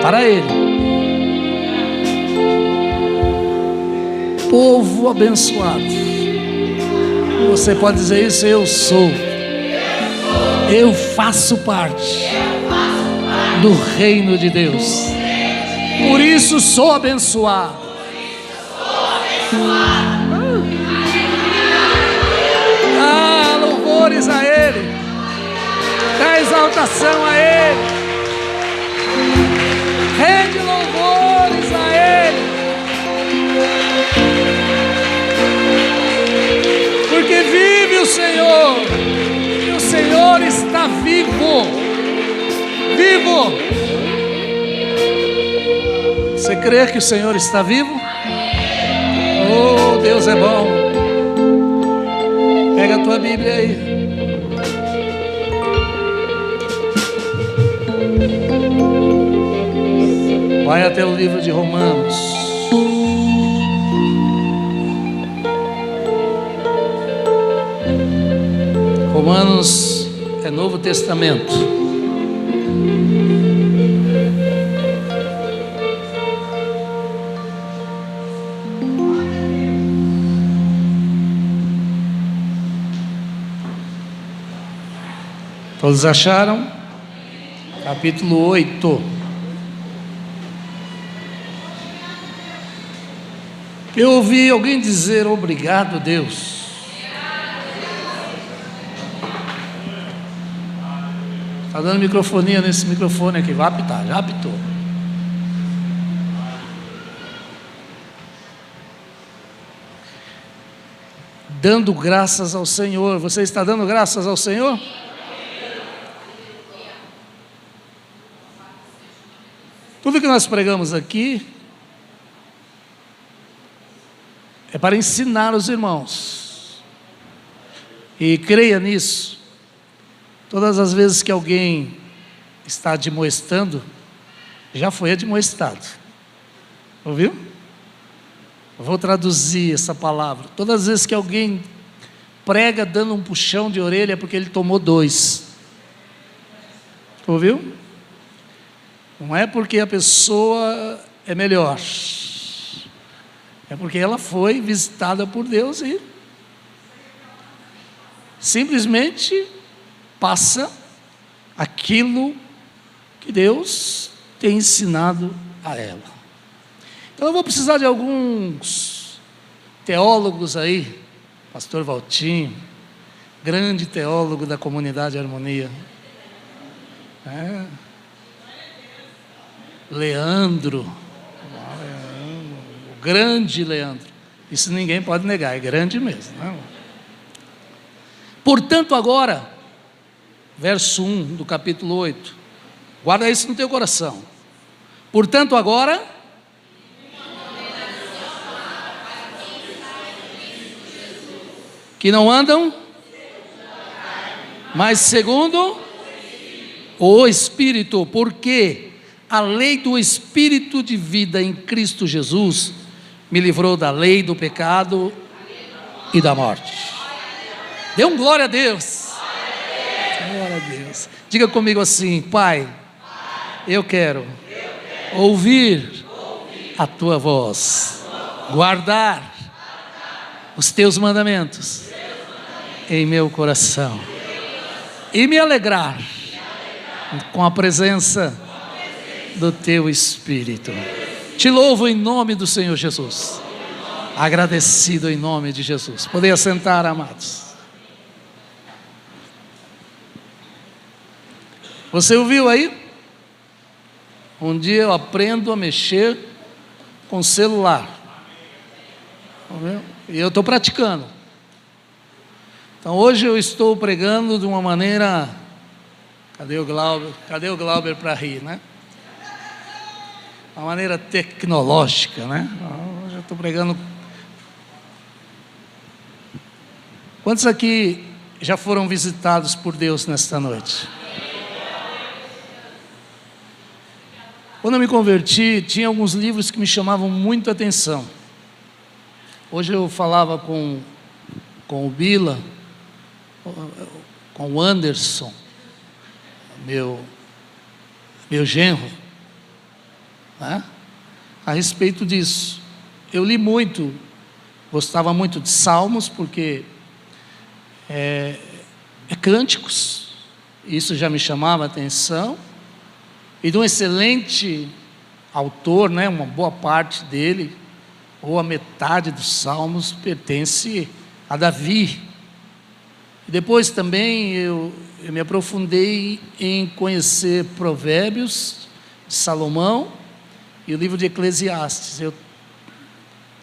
para Ele. Povo abençoado. Você pode dizer isso? Eu sou. Eu faço parte do reino de Deus. Por isso sou abençoado. Ah, louvores a Ele. Dá exaltação a Ele. Rende louvores a Ele. Porque vive o Senhor. E o Senhor está vivo. Vivo. Você crê que o Senhor está vivo? Oh, Deus é bom. Pega a tua Bíblia aí. Vai até o livro de Romanos. Romanos é Novo Testamento. Todos acharam? Capítulo 8. Eu ouvi alguém dizer obrigado, Deus. Está dando microfonia nesse microfone aqui. Vai apitar, já apitou. Dando graças ao Senhor. Você está dando graças ao Senhor? Tudo que nós pregamos aqui é para ensinar os irmãos. E creia nisso. Todas as vezes que alguém está admoestando, já foi admoestado. Ouviu? Eu vou traduzir essa palavra. Todas as vezes que alguém prega dando um puxão de orelha, é porque ele tomou 2. Ouviu? Não é porque a pessoa é melhor. É porque ela foi visitada por Deus e simplesmente passa aquilo que Deus tem ensinado a ela. Então eu vou precisar de alguns teólogos aí, pastor Valtinho, grande teólogo da comunidade Harmonia. Leandro, o grande Leandro, isso ninguém pode negar, é grande mesmo, não é? Portanto agora, verso 1 do capítulo 8, guarda isso no teu coração. Portanto agora, que não andam, mas segundo o Espírito, porque a lei do Espírito de vida em Cristo Jesus me livrou da lei do pecado e da morte. Dê um glória a Deus. Glória a Deus. Diga comigo assim: Pai, eu quero ouvir a tua voz, guardar os teus mandamentos em meu coração e me alegrar com a presença do teu Espírito. Te louvo em nome do Senhor Jesus. Agradecido em nome de Jesus. Podem assentar, amados. Você ouviu aí? Um dia eu aprendo a mexer com celular. E eu estou praticando. Então hoje eu estou pregando de uma maneira... Cadê o Glauber? Cadê o Glauber para rir, né? Uma maneira tecnológica, né? Hoje eu estou pregando. Quantos aqui já foram visitados por Deus nesta noite? Quando eu me converti, tinha alguns livros que me chamavam muito a atenção. Hoje eu falava com o Bila, com o Anderson, meu genro. né, a respeito disso. Eu li muito, gostava muito de Salmos, porque é cânticos, isso já me chamava a atenção, e de um excelente autor, né, uma boa parte dele, ou a metade dos Salmos, pertence a Davi. E depois também eu me aprofundei em conhecer Provérbios de Salomão e o livro de Eclesiastes. Eu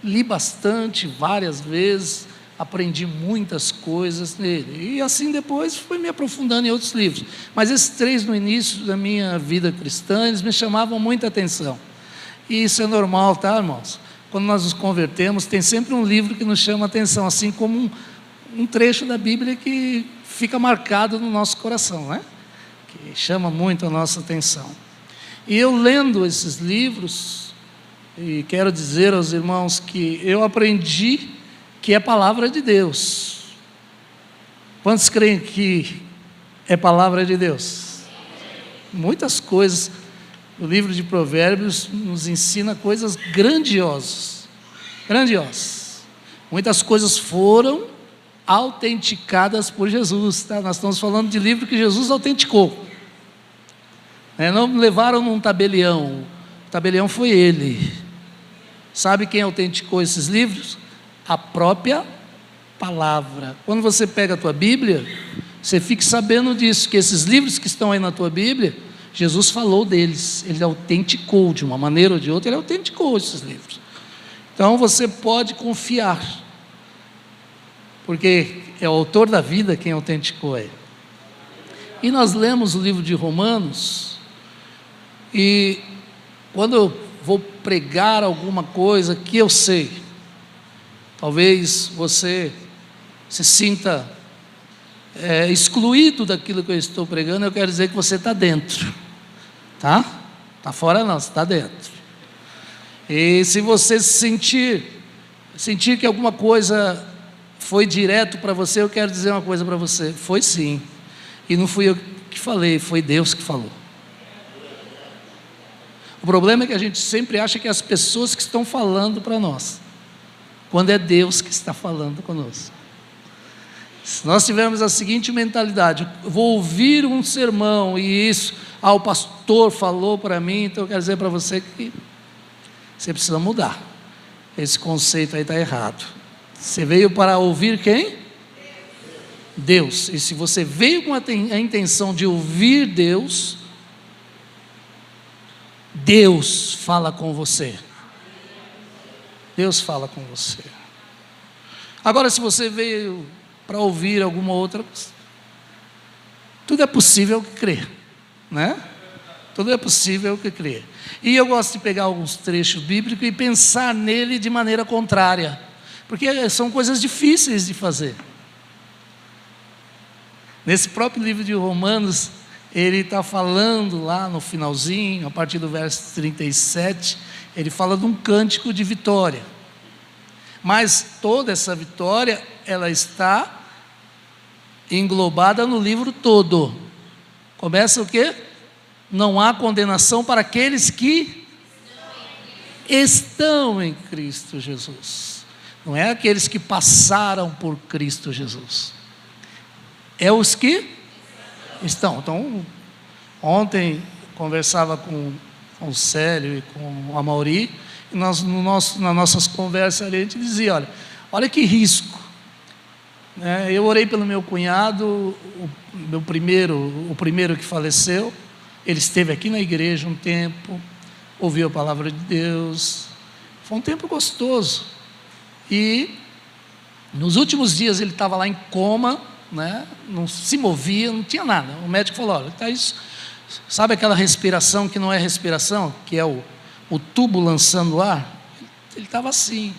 li bastante, várias vezes, aprendi muitas coisas nele. E assim depois fui me aprofundando em outros livros. Mas esses três no início da minha vida cristã, eles me chamavam muita atenção. E isso é normal, tá, irmãos? Quando nós nos convertemos, tem sempre um livro que nos chama a atenção, assim como um trecho da Bíblia que fica marcado no nosso coração, né? Que chama muito a nossa atenção. E eu lendo esses livros, e quero dizer aos irmãos que eu aprendi que é palavra de Deus. Quantos creem que é palavra de Deus? Muitas coisas. O livro de Provérbios nos ensina coisas grandiosas. Grandiosas. Muitas coisas foram autenticadas por Jesus, tá? Nós estamos falando de livro que Jesus autenticou. Não levaram num tabelião. O tabelião foi ele. Sabe quem autenticou esses livros? A própria palavra. Quando você pega a tua Bíblia, você fique sabendo disso, que esses livros que estão aí na tua Bíblia, Jesus falou deles, ele autenticou de uma maneira ou de outra, ele autenticou esses livros. Então você pode confiar, porque é o autor da vida quem autenticou ele. E nós lemos o livro de Romanos, e quando eu vou pregar alguma coisa que eu sei, talvez você se sinta excluído daquilo que eu estou pregando, eu quero dizer que você está dentro, tá? Está fora não, você está dentro. E se você sentir que alguma coisa foi direto para você, eu quero dizer uma coisa para você, foi sim, e não fui eu que falei, foi Deus que falou. O problema é que a gente sempre acha que é as pessoas que estão falando para nós, quando é Deus que está falando conosco. Se nós tivermos a seguinte mentalidade, vou ouvir um sermão e isso, o pastor falou para mim, então eu quero dizer para você que você precisa mudar. Esse conceito aí está errado. Você veio para ouvir quem? Deus. E se você veio com a intenção de ouvir Deus, Deus fala com você. Deus fala com você. Agora, se você veio para ouvir alguma outra coisa, tudo é possível que crer, né? Tudo é possível que crer. E eu gosto de pegar alguns trechos bíblicos e pensar nele de maneira contrária, porque são coisas difíceis de fazer. Nesse próprio livro de Romanos, ele está falando lá no finalzinho, a partir do verso 37, ele fala de um cântico de vitória. Mas toda essa vitória, ela está englobada no livro todo. Começa o quê? Não há condenação para aqueles que estão em Cristo Jesus. Não é aqueles que passaram por Cristo Jesus. É os que estão. Então, ontem conversava com o Célio e com o Amauri, e nós, nas nossas conversas ali, a gente dizia, olha que risco. Eu orei pelo meu cunhado, o primeiro que faleceu, ele esteve aqui na igreja um tempo, ouviu a palavra de Deus, foi um tempo gostoso, e nos últimos dias ele estava lá em coma, não se movia, não tinha nada. O médico falou, olha, tá isso. Sabe aquela respiração que não é respiração, que é o tubo lançando ar? Ele estava assim.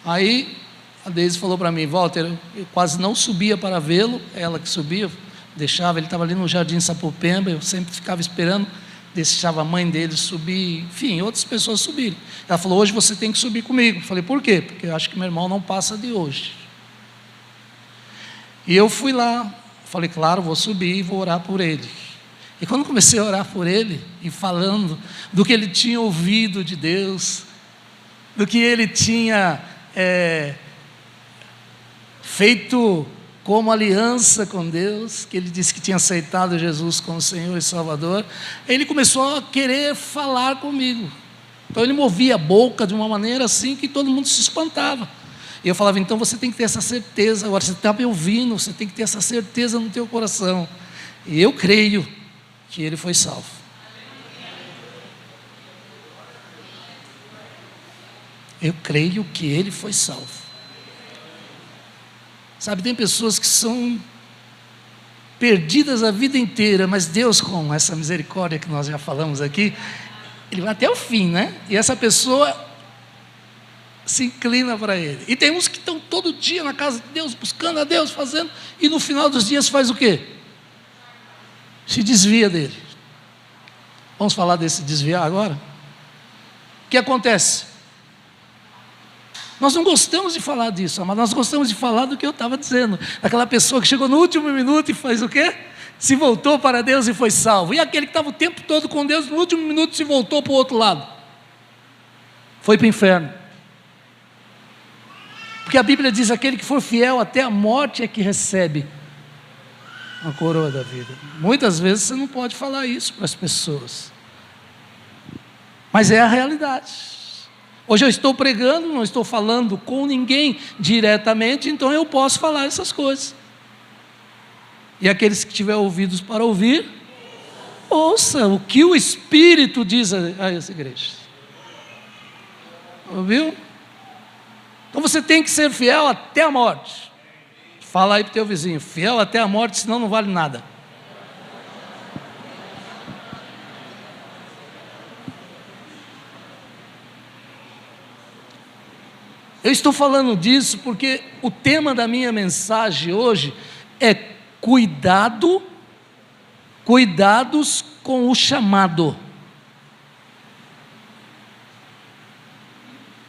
Aí a Deise falou para mim, Walter, eu quase não subia para vê-lo, ela que subia, deixava, ele estava ali no Jardim Sapopemba, eu sempre ficava esperando, deixava a mãe dele subir, enfim, outras pessoas subirem. Ela falou, hoje você tem que subir comigo. Eu falei, por quê? Porque eu acho que meu irmão não passa de hoje. E eu fui lá, falei, claro, vou subir e vou orar por ele. E quando comecei a orar por ele, e falando do que ele tinha ouvido de Deus, do que ele tinha feito como aliança com Deus, que ele disse que tinha aceitado Jesus como Senhor e Salvador, ele começou a querer falar comigo. Então ele movia a boca de uma maneira assim que todo mundo se espantava. E eu falava, então você tem que ter essa certeza, agora você está me ouvindo, você tem que ter essa certeza no teu coração. E eu creio que ele foi salvo. Eu creio que ele foi salvo. Sabe, tem pessoas que são perdidas a vida inteira, mas Deus, com essa misericórdia que nós já falamos aqui, ele vai até o fim, né? E essa pessoa se inclina para ele. E tem uns que estão todo dia na casa de Deus, buscando a Deus, fazendo, e no final dos dias faz o quê? Se desvia dele. Vamos falar desse desviar agora? O que acontece? Nós não gostamos de falar disso, mas nós gostamos de falar do que eu estava dizendo. Aquela pessoa que chegou no último minuto e faz o quê? Se voltou para Deus e foi salvo. E aquele que estava o tempo todo com Deus, no último minuto se voltou para o outro lado. Foi para o inferno. Porque a Bíblia diz, aquele que for fiel até a morte é que recebe a coroa da vida. Muitas vezes você não pode falar isso para as pessoas. Mas é a realidade. Hoje eu estou pregando, não estou falando com ninguém diretamente, então eu posso falar essas coisas. E aqueles que tiverem ouvidos para ouvir, ouça o que o Espírito diz a essa igreja. Ouviu? Então você tem que ser fiel até a morte. Fala aí para o teu vizinho, fiel até a morte, senão não vale nada. Eu estou falando disso porque o tema da minha mensagem hoje é cuidados com o chamado.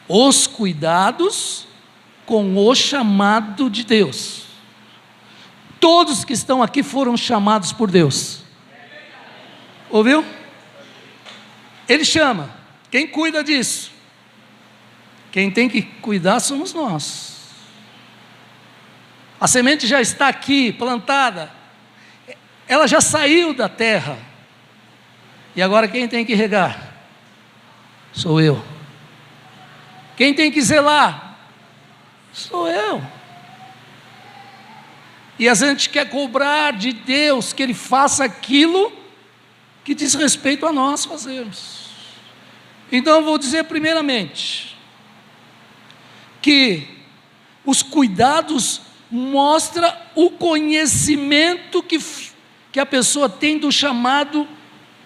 Os cuidados com o chamado de Deus. Todos que estão aqui foram chamados por Deus. Ouviu? Ele chama. Quem cuida disso? Quem tem que cuidar somos nós. A semente já está aqui, plantada. Ela já saiu da terra. E agora quem tem que regar? Sou eu. Quem tem que zelar? Sou eu. E a gente quer cobrar de Deus que Ele faça aquilo que diz respeito a nós fazermos. Então eu vou dizer primeiramente que os cuidados mostram o conhecimento que a pessoa tem do chamado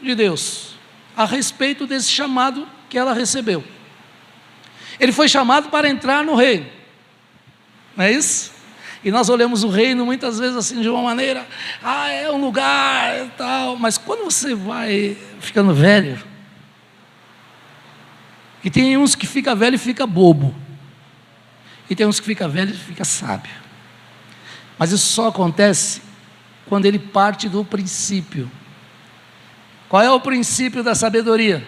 de Deus, a respeito desse chamado que ela recebeu. Ele foi chamado para entrar no reino, não é isso? E nós olhamos o reino muitas vezes assim de uma maneira, é um lugar e tal, mas quando você vai ficando velho, e tem uns que fica velho e fica bobo, e tem uns que fica velho e fica sábio, mas isso só acontece quando ele parte do princípio. Qual é o princípio da sabedoria?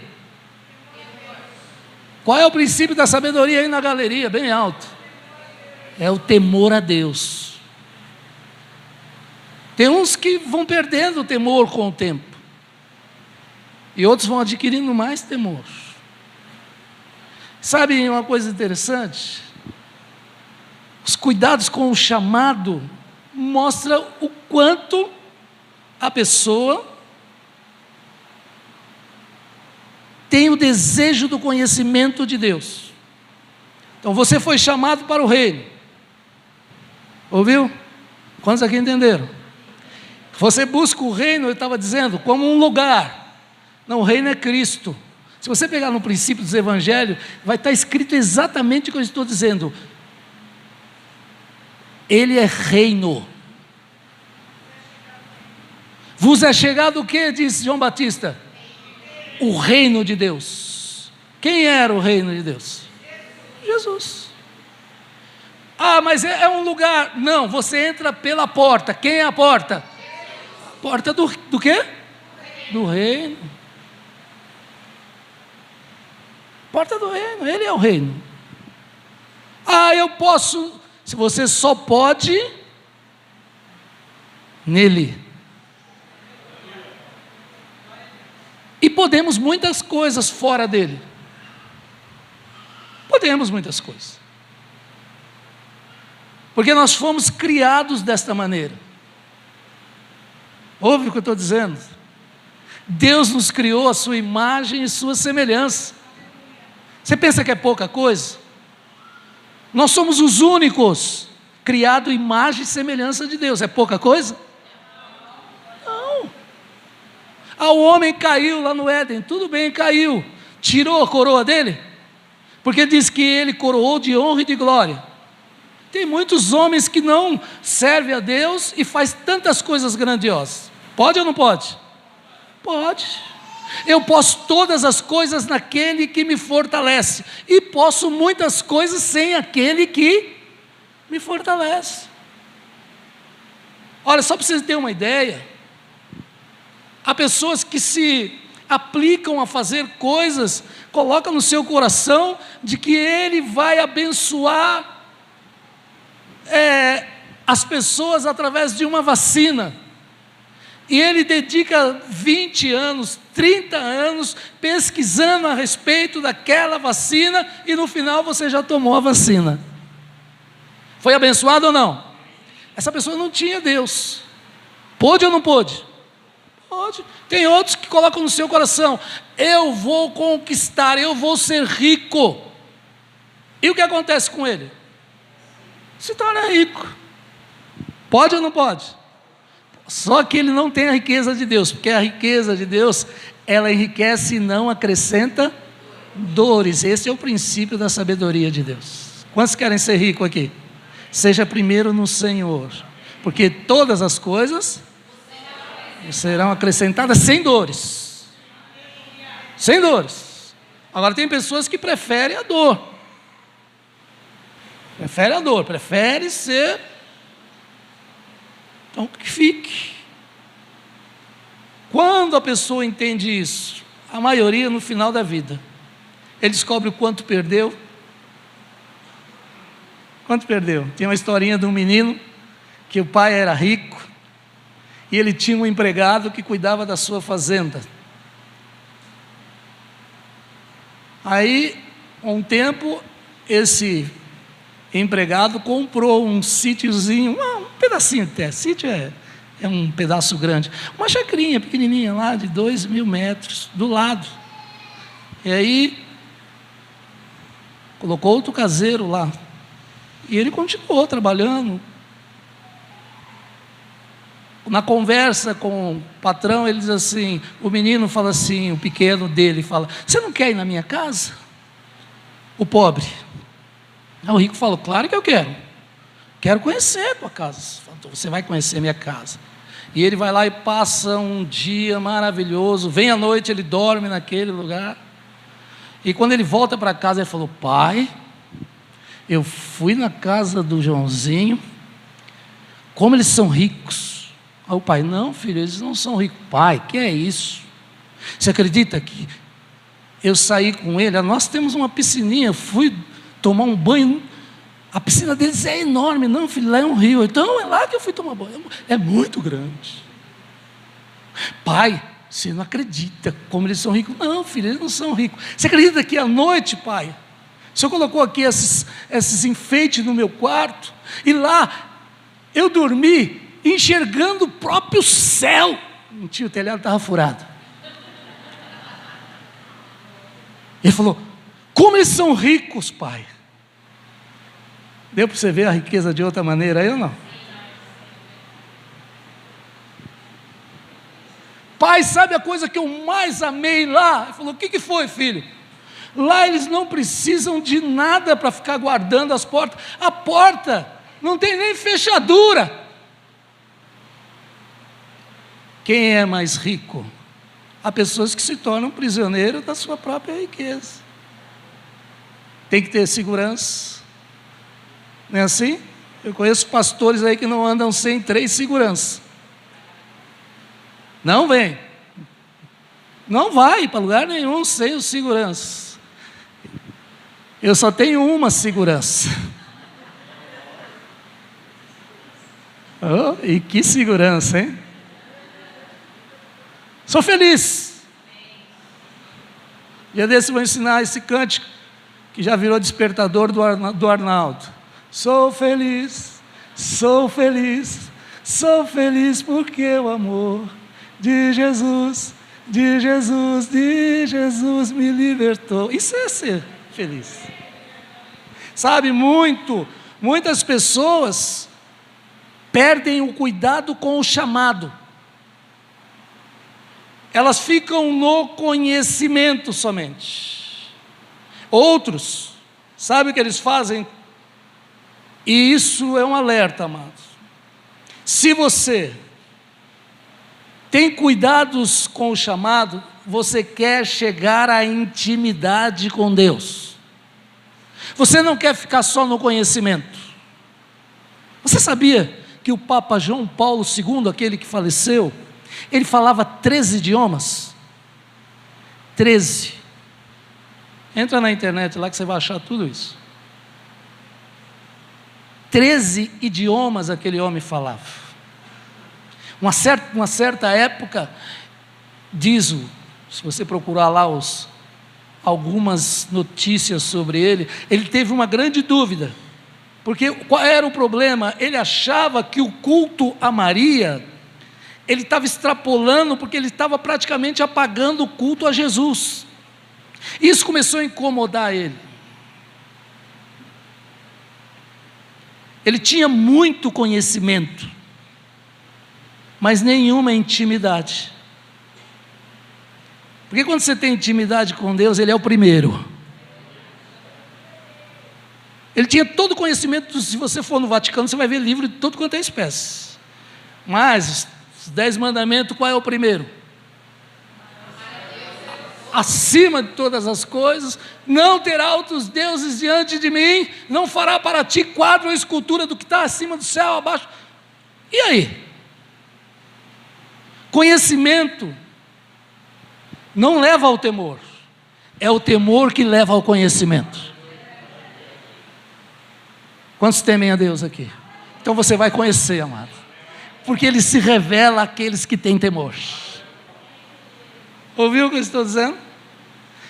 Qual é o princípio da sabedoria aí na galeria, bem alto? É o temor a Deus. Tem uns que vão perdendo o temor com o tempo, e outros vão adquirindo mais temor. Sabe uma coisa interessante? Os cuidados com o chamado mostram o quanto a pessoa tem o desejo do conhecimento de Deus. Então você foi chamado para o reino. Ouviu? Quantos aqui entenderam? Você busca o reino, eu estava dizendo, como um lugar. Não, o reino é Cristo. Se você pegar no princípio dos evangelhos, vai estar escrito exatamente o que eu estou dizendo. Ele é reino. Vos é chegado o que, disse João Batista? O reino de Deus. Quem era o reino de Deus? Jesus. Mas é um lugar. Não, você entra pela porta. Quem é a porta? Porta do quê? do reino. Porta do reino, ele é o reino. Ah, eu posso. Se você só pode nele. E podemos muitas coisas fora dele. Podemos muitas coisas. Porque nós fomos criados desta maneira. Ouve o que eu estou dizendo? Deus nos criou a sua imagem e sua semelhança. Você pensa que é pouca coisa? Nós somos os únicos criados imagem e semelhança de Deus. É pouca coisa? Não. Ah, o homem caiu lá no Éden. Tudo bem, caiu. Tirou a coroa dele? Porque diz que ele coroou de honra e de glória. Tem muitos homens que não servem a Deus e faz tantas coisas grandiosas. Pode ou não pode? Pode. Eu posso todas as coisas naquele que me fortalece. E posso muitas coisas sem aquele que me fortalece. Olha, só para vocês terem uma ideia. Há pessoas que se aplicam a fazer coisas, colocam no seu coração de que ele vai abençoar as pessoas através de uma vacina. E ele dedica 20 anos, 30 anos pesquisando a respeito daquela vacina e no final você já tomou a vacina. Foi abençoado ou não? Essa pessoa não tinha Deus. Pôde ou não pôde? Pode. Tem outros que colocam no seu coração: eu vou conquistar, eu vou ser rico. E o que acontece com ele? Se torna rico. Pode ou não pode? Só que ele não tem a riqueza de Deus, porque a riqueza de Deus, ela enriquece e não acrescenta dores. Esse é o princípio da sabedoria de Deus. Quantos querem ser ricos aqui? Seja primeiro no Senhor, porque todas as coisas serão acrescentadas sem dores. Sem dores. Agora tem pessoas que preferem a dor. Prefere ser. Então que fique. Quando a pessoa entende isso, a maioria no final da vida, ele descobre o quanto perdeu. Quanto perdeu? Tem uma historinha de um menino que o pai era rico e ele tinha um empregado que cuidava da sua fazenda. Aí, há um tempo, esse empregado comprou um sítiozinho, um pedacinho até, sítio é um pedaço grande, uma chacrinha pequenininha lá de 2.000 metros, do lado. E aí, colocou outro caseiro lá, e ele continuou trabalhando. Na conversa com o patrão, ele diz assim, o menino fala assim, o pequeno dele fala: você não quer ir na minha casa? O pobre. Aí o rico falou: claro que eu quero conhecer a tua casa. Você vai conhecer a minha casa. E ele vai lá e passa um dia maravilhoso, vem à noite, ele dorme naquele lugar, e quando ele volta para casa, ele falou: pai, eu fui na casa do Joãozinho, como eles são ricos. Aí o pai: não, filho, eles não são ricos. Pai, que é isso? Você acredita que eu saí com ele? Nós temos uma piscininha, eu fui tomar um banho, a piscina deles é enorme. Não, filho, lá é um rio. Então é lá que eu fui tomar banho, é muito grande. Pai, você não acredita como eles são ricos? Não, filho, eles não são ricos. Você acredita que à noite, pai, o senhor colocou aqui esses enfeites no meu quarto, e lá eu dormi enxergando o próprio céu. Mentira, o telhado estava furado. Ele falou: como eles são ricos, pai. Deu para você ver a riqueza de outra maneira aí ou não? Pai, sabe a coisa que eu mais amei lá? Ele falou: o que foi, filho? Lá eles não precisam de nada para ficar guardando as portas. A porta não tem nem fechadura. Quem é mais rico? Há pessoas que se tornam prisioneiros da sua própria riqueza. Tem que ter segurança. Não é assim? Eu conheço pastores aí que não andam sem 3 seguranças. Não vem. Não vai para lugar nenhum sem o segurança. Eu só tenho uma segurança. Oh, e que segurança, hein? Sou feliz. Dia desse eu vou ensinar esse cântico, que já virou despertador do Arnaldo. Sou feliz, sou feliz, sou feliz porque o amor de Jesus, de Jesus, de Jesus me libertou. Isso é ser feliz. Sabe, muitas pessoas perdem o cuidado com o chamado. Elas ficam no conhecimento somente. Outros, sabe o que eles fazem? E isso é um alerta, amados. Se você tem cuidados com o chamado, você quer chegar à intimidade com Deus. Você não quer ficar só no conhecimento. Você sabia que o Papa João Paulo II, aquele que faleceu, ele falava 13 idiomas? 13. Entra na internet lá que você vai achar tudo isso. 13 idiomas aquele homem falava. Uma certa época, se você procurar lá algumas notícias sobre ele teve uma grande dúvida. Porque qual era o problema? Ele achava que o culto a Maria, ele estava extrapolando, porque ele estava praticamente apagando o culto a Jesus. Isso começou a incomodar ele. Ele tinha muito conhecimento, mas nenhuma intimidade. Porque quando você tem intimidade com Deus, Ele é o primeiro. Ele tinha todo o conhecimento. Se você for no Vaticano, você vai ver livro de tudo quanto é espécie. Mas os 10 mandamentos, qual é o primeiro? Acima de todas as coisas, não terá outros deuses diante de mim, não fará para ti quadro ou escultura do que está acima do céu, abaixo. E aí? Conhecimento não leva ao temor, é o temor que leva ao conhecimento. Quantos temem a Deus aqui? Então você vai conhecer, amado, porque Ele se revela àqueles que têm temor. Ouviu o que eu estou dizendo?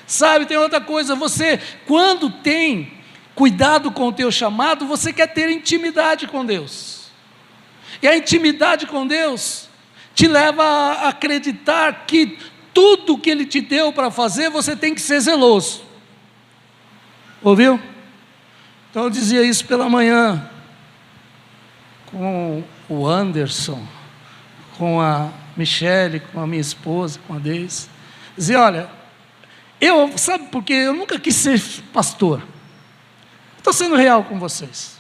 Sabe, tem outra coisa, você, quando tem cuidado com o teu chamado, você quer ter intimidade com Deus. E a intimidade com Deus te leva a acreditar que tudo que Ele te deu para fazer, você tem que ser zeloso. Ouviu? Então eu dizia isso pela manhã, com o Anderson, com a Michele, com a minha esposa, com a Deise. Dizia, olha, sabe por quê? Eu nunca quis ser pastor. Estou sendo real com vocês.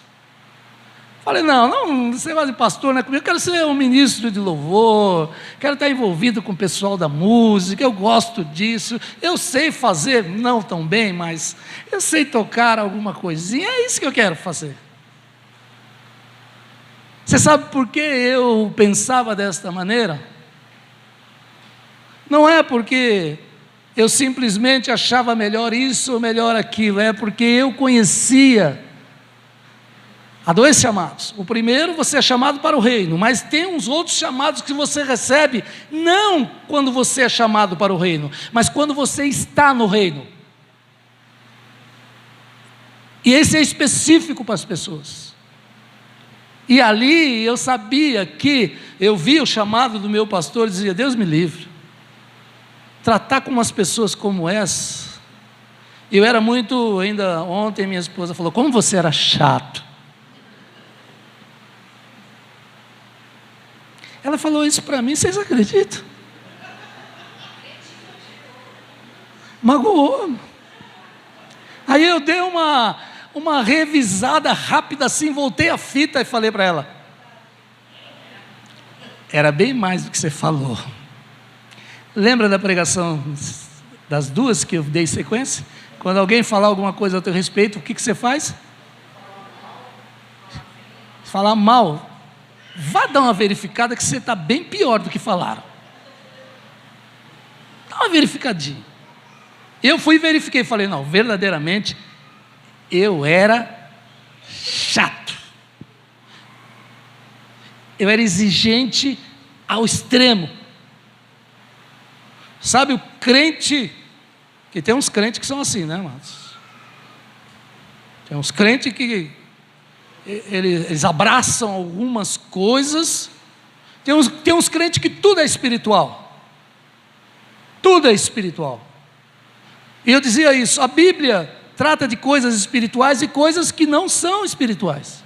Falei, não, você vai de pastor, não é comigo. Eu quero ser um ministro de louvor, quero estar envolvido com o pessoal da música, eu gosto disso. Eu sei fazer, não tão bem, mas eu sei tocar alguma coisinha, é isso que eu quero fazer. Você sabe por que eu pensava desta maneira? Não é porque eu simplesmente achava melhor isso ou melhor aquilo, é porque eu conhecia. Há 2 chamados. O primeiro, você é chamado para o reino, mas tem uns outros chamados que você recebe, não quando você é chamado para o reino, mas quando você está no reino. E esse é específico para as pessoas. E ali eu sabia que, eu via o chamado do meu pastor e dizia, Deus me livre. Tratar com umas pessoas como essa, eu era muito, ainda ontem minha esposa falou, como você era chato. Ela falou isso para mim, vocês acreditam? Magoou. Aí eu dei uma revisada rápida assim, voltei a fita e falei para ela, era bem mais do que você falou. Lembra da pregação das 2 que eu dei sequência? Quando alguém falar alguma coisa a teu respeito, o que você faz? Falar mal. Vá dar uma verificada que você está bem pior do que falaram. Dá uma verificadinha. Eu fui e verifiquei, falei, não, verdadeiramente, eu era chato. Eu era exigente ao extremo. Sabe, o crente, que tem uns crentes que são assim, né, amados? Tem uns crentes que eles abraçam algumas coisas. Tem uns crentes que tudo é espiritual. Tudo é espiritual. E eu dizia isso, a Bíblia trata de coisas espirituais e coisas que não são espirituais.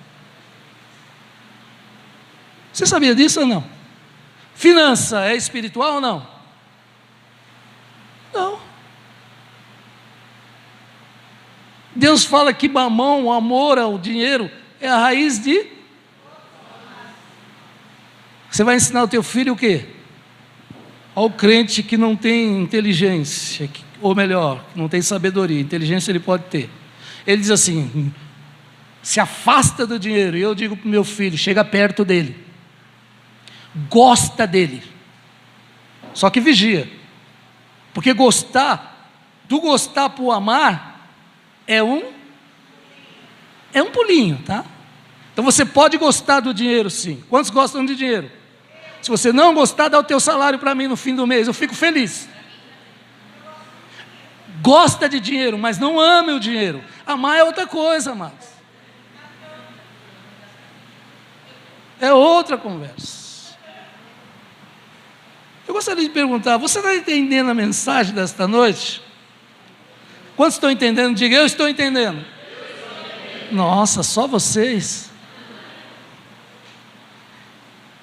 Você sabia disso ou não? Finança é espiritual ou não? Não. Deus fala que mamão, o amor ao dinheiro, é a raiz de... Você vai ensinar o teu filho o quê? Ao crente que não tem inteligência, ou melhor, não tem sabedoria. Inteligência ele pode ter. Ele diz assim, se afasta do dinheiro. E eu digo para o meu filho, chega perto dele. Gosta dele. Só que vigia. Porque gostar, do gostar para o amar, é um pulinho, tá? Então você pode gostar do dinheiro sim. Quantos gostam de dinheiro? Se você não gostar, dá o teu salário para mim no fim do mês, eu fico feliz. Gosta de dinheiro, mas não ame o dinheiro. Amar é outra coisa, amados. É outra conversa. Eu gostaria de perguntar, você está entendendo a mensagem desta noite? Quantos estão entendendo? Diga, eu estou entendendo. Nossa, só vocês.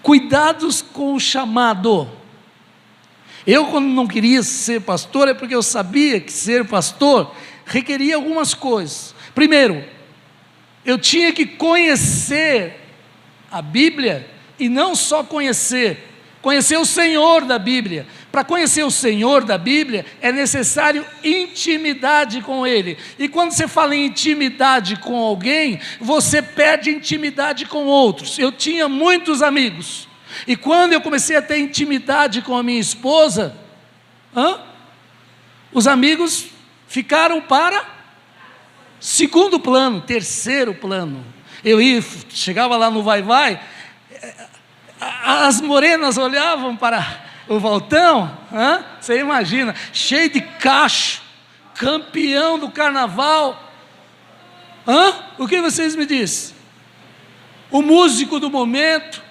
Cuidados com o chamado. Eu, quando não queria ser pastor, é porque eu sabia que ser pastor requeria algumas coisas. Primeiro, eu tinha que conhecer a Bíblia, e não só conhecer o Senhor da Bíblia. Para conhecer o Senhor da Bíblia, é necessário intimidade com Ele. E quando você fala em intimidade com alguém, você perde intimidade com outros. Eu tinha muitos amigos, e quando eu comecei a ter intimidade com a minha esposa, os amigos ficaram para segundo plano, terceiro plano. Chegava lá no vai-vai, as morenas olhavam para o Valtão, você imagina, cheio de cacho, campeão do carnaval. O que vocês me dizem? O músico do momento,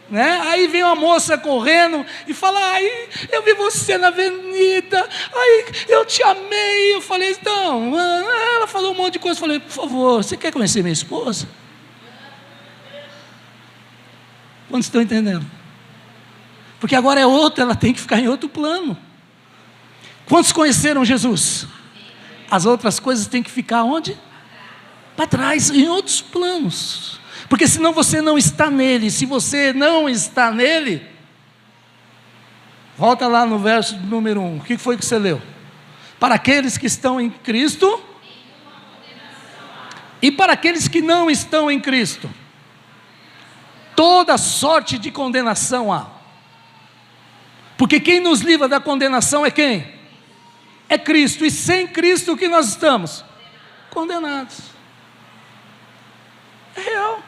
né? Aí vem uma moça correndo e fala, ai, eu vi você na avenida, ai, eu te amei. Eu falei, então, ela falou um monte de coisa. Eu falei, por favor, você quer conhecer minha esposa? Quantos estão entendendo? Porque agora é outra, ela tem que ficar em outro plano. Quantos conheceram Jesus? As outras coisas têm que ficar onde? Para trás, em outros planos. Porque senão você não está nele. Se você não está nele, volta lá no verso número 1. O que foi que você leu? Para aqueles que estão em Cristo e para aqueles que não estão em Cristo, toda sorte de condenação há. Porque quem nos livra da condenação é quem? É Cristo. E sem Cristo o que nós estamos? Condenados. É real.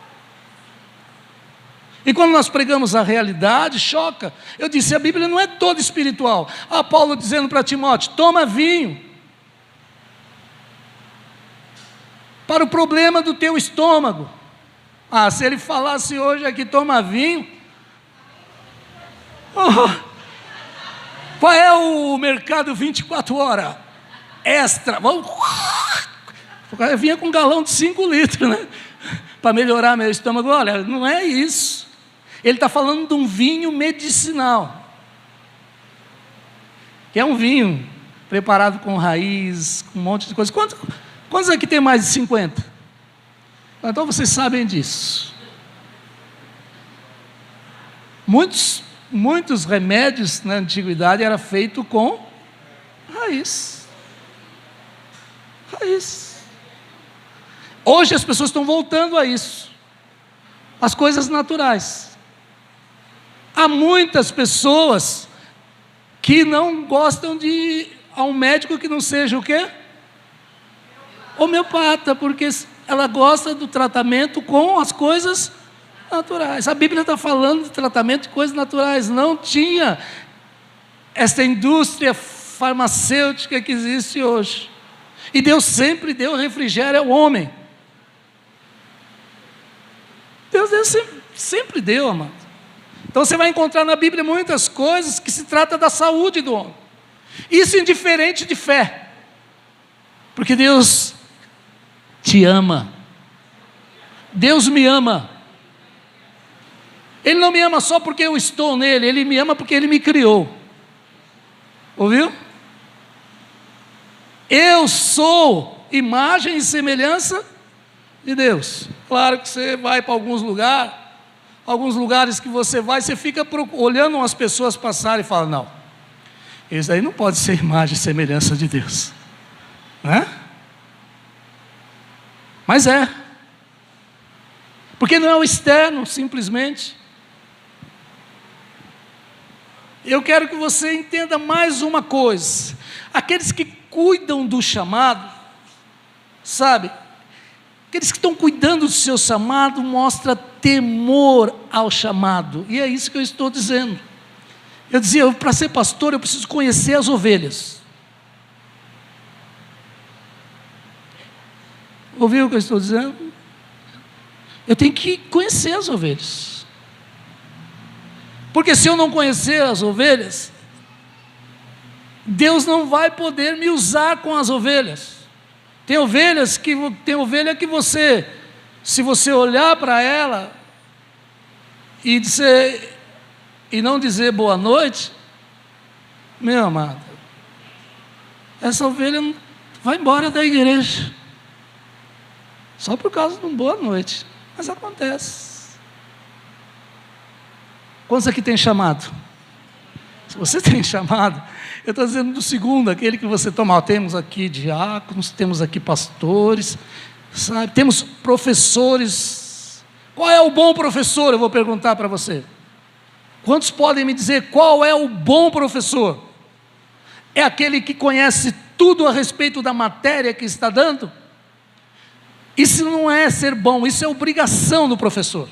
E quando nós pregamos a realidade, choca. Eu disse, a Bíblia não é toda espiritual. Paulo dizendo para Timóteo, toma vinho para o problema do teu estômago. Se ele falasse hoje aqui, toma vinho. Qual é o mercado 24 horas? Extra. Eu vinha com um galão de 5 litros, né? Para melhorar meu estômago. Olha, não é isso. Ele está falando de um vinho medicinal. Que é um vinho preparado com raiz, com um monte de coisa. Quantos aqui tem mais de 50? Então vocês sabem disso. Muitos remédios na antiguidade eram feitos com raiz. Hoje as pessoas estão voltando a isso. As coisas naturais. Há muitas pessoas que não gostam de ir a um médico que não seja o quê? Homeopata, porque ela gosta do tratamento com as coisas naturais. A Bíblia está falando de tratamento de coisas naturais. Não tinha essa indústria farmacêutica que existe hoje. E Deus sempre deu refrigério ao homem. Deus sempre deu, amado. Então você vai encontrar na Bíblia muitas coisas que se trata da saúde do homem. Isso indiferente de fé. Porque Deus te ama. Deus me ama. Ele não me ama só porque eu estou nele, Ele me ama porque Ele me criou. Ouviu? Eu sou imagem e semelhança de Deus. Claro que você vai para alguns lugares que você vai, você fica olhando as pessoas passarem e fala, não, isso aí não pode ser imagem e semelhança de Deus, né? Mas é, porque não é o externo, simplesmente. Eu quero que você entenda mais uma coisa, aqueles que cuidam do chamado, sabe, aqueles que estão cuidando do seu chamado, mostra temor ao chamado, e é isso que eu estou dizendo. Eu dizia, para ser pastor eu preciso conhecer as ovelhas. Ouviu o que eu estou dizendo? Eu tenho que conhecer as ovelhas, porque se eu não conhecer as ovelhas, Deus não vai poder me usar com as ovelhas. Tem ovelha que você, se você olhar para ela e não dizer boa noite, meu amado, essa ovelha vai embora da igreja, só por causa de uma boa noite. Mas acontece. Quantos aqui tem chamado? Se você tem chamado, eu estou dizendo do segundo, aquele que você toma. Temos aqui diáconos, temos aqui pastores, sabe? Temos professores. Qual é o bom professor? Eu vou perguntar para você. Quantos podem me dizer qual é o bom professor? É aquele que conhece tudo a respeito da matéria que está dando? Isso não é ser bom, isso é obrigação do professor.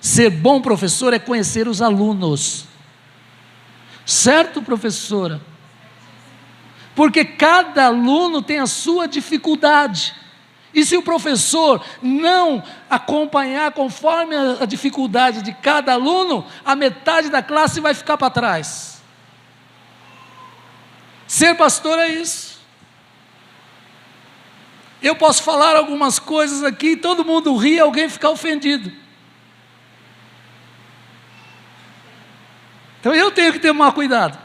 Ser bom professor é conhecer os alunos. Certo, professora? Porque cada aluno tem a sua dificuldade. E se o professor não acompanhar conforme a dificuldade de cada aluno, a metade da classe vai ficar para trás. Ser pastor é isso. Eu posso falar algumas coisas aqui, todo mundo ri e alguém fica ofendido. Então eu tenho que tomar cuidado.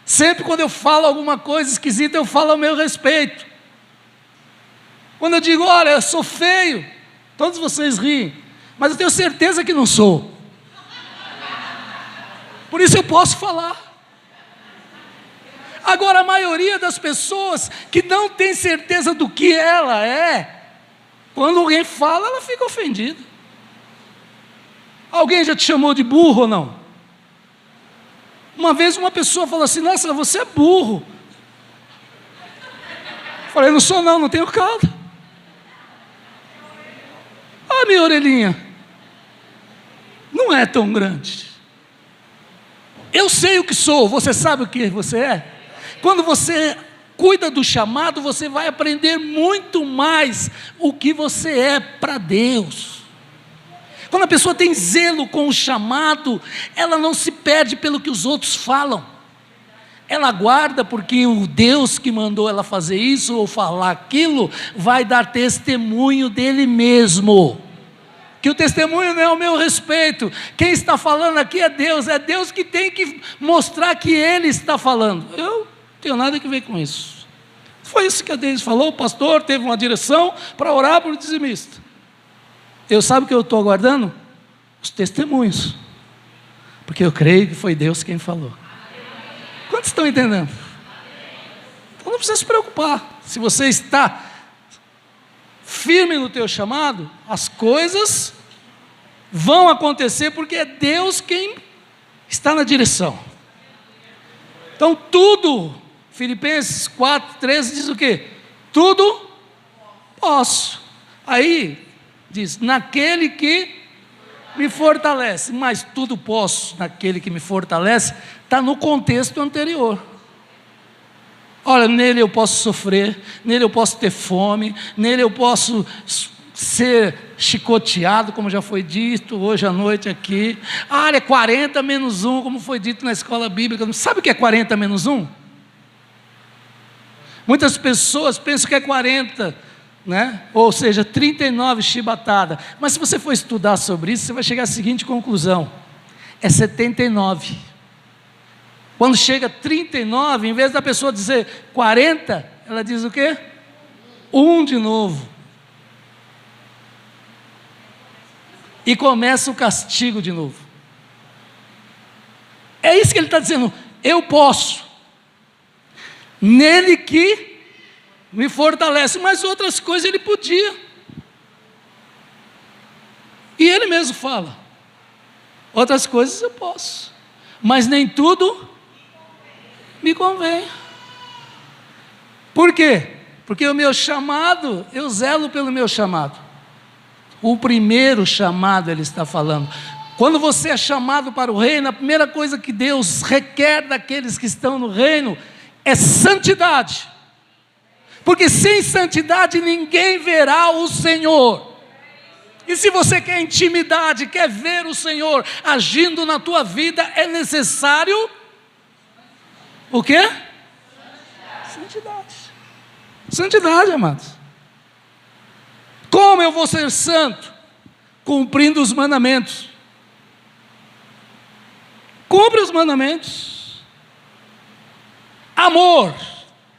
Sempre quando eu falo alguma coisa esquisita, eu falo ao meu respeito. Quando eu digo, olha, eu sou feio, todos vocês riem, mas eu tenho certeza que não sou. Por isso eu posso falar. Agora, a maioria das pessoas que não tem certeza do que ela é, quando alguém fala, ela fica ofendida. Alguém já te chamou de burro ou não? Uma vez uma pessoa falou assim, nossa, você é burro. Eu falei, não sou não, não tenho cauda. Ah, minha orelhinha, não é tão grande. Eu sei o que sou, você sabe o que você é? Quando você cuida do chamado, você vai aprender muito mais o que você é para Deus. Quando a pessoa tem zelo com o chamado, ela não se perde pelo que os outros falam. Ela aguarda porque o Deus que mandou ela fazer isso ou falar aquilo, vai dar testemunho dele mesmo. Que o testemunho não é ao meu respeito. Quem está falando aqui é Deus que tem que mostrar que Ele está falando. Eu não tenho nada a ver com isso. Foi isso que a Deise falou, o pastor teve uma direção para orar por dizimista. Eu sabe o que eu estou aguardando? Os testemunhos. Porque eu creio que foi Deus quem falou. Quantos estão entendendo? Então não precisa se preocupar. Se você está firme no teu chamado, as coisas vão acontecer porque é Deus quem está na direção. Então tudo, Filipenses 4:13 diz o quê? Tudo posso. Aí diz, naquele que me fortalece. Mas tudo posso naquele que me fortalece, está no contexto anterior. Olha, nele eu posso sofrer, nele eu posso ter fome, nele eu posso ser chicoteado, como já foi dito hoje à noite aqui. É 40 menos 1, como foi dito na escola bíblica. Sabe o que é 40 menos 1? Muitas pessoas pensam que é 40, né? Ou seja, 39 chibatada. Mas se você for estudar sobre isso, você vai chegar à seguinte conclusão: é 79. Quando chega 39, em vez da pessoa dizer 40, ela diz o quê? 1 de novo. E começa o castigo de novo. É isso que ele está dizendo. Eu posso, nele que me fortalece. Mas outras coisas ele podia. E ele mesmo fala, outras coisas eu posso, mas nem tudo me convém. Por quê? Porque o meu chamado, eu zelo pelo meu chamado. O primeiro chamado ele está falando. Quando você é chamado para o reino, a primeira coisa que Deus requer daqueles que estão no reino é santidade. Porque sem santidade ninguém verá o Senhor. E se você quer intimidade, quer ver o Senhor agindo na tua vida, é necessário o quê? Santidade. Santidade, amados. Como eu vou ser santo? Cumprindo os mandamentos. Cumpre os mandamentos. Amor.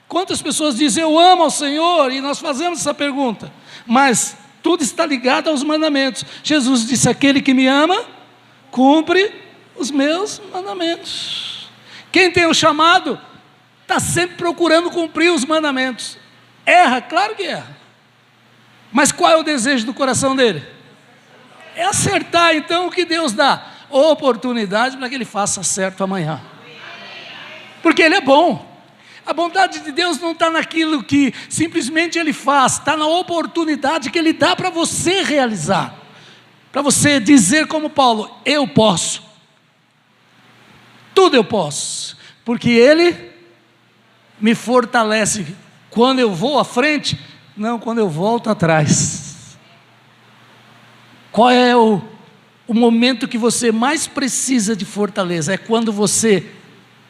Quantas pessoas dizem eu amo ao Senhor? E nós fazemos essa pergunta. Mas tudo está ligado aos mandamentos. Jesus disse, aquele que me ama, cumpre os meus mandamentos. Quem tem o chamado, está sempre procurando cumprir os mandamentos. Erra? Claro que erra. Mas qual é o desejo do coração dele? É acertar. Então o que Deus dá? Oportunidade para que ele faça certo amanhã. Porque ele é bom. A bondade de Deus não está naquilo que simplesmente ele faz, está na oportunidade que ele dá para você realizar. Para você dizer como Paulo, eu posso. Tudo eu posso. Porque ele me fortalece. Quando eu vou à frente, não, quando eu volto atrás. Qual é o momento que você mais precisa de fortaleza? É quando você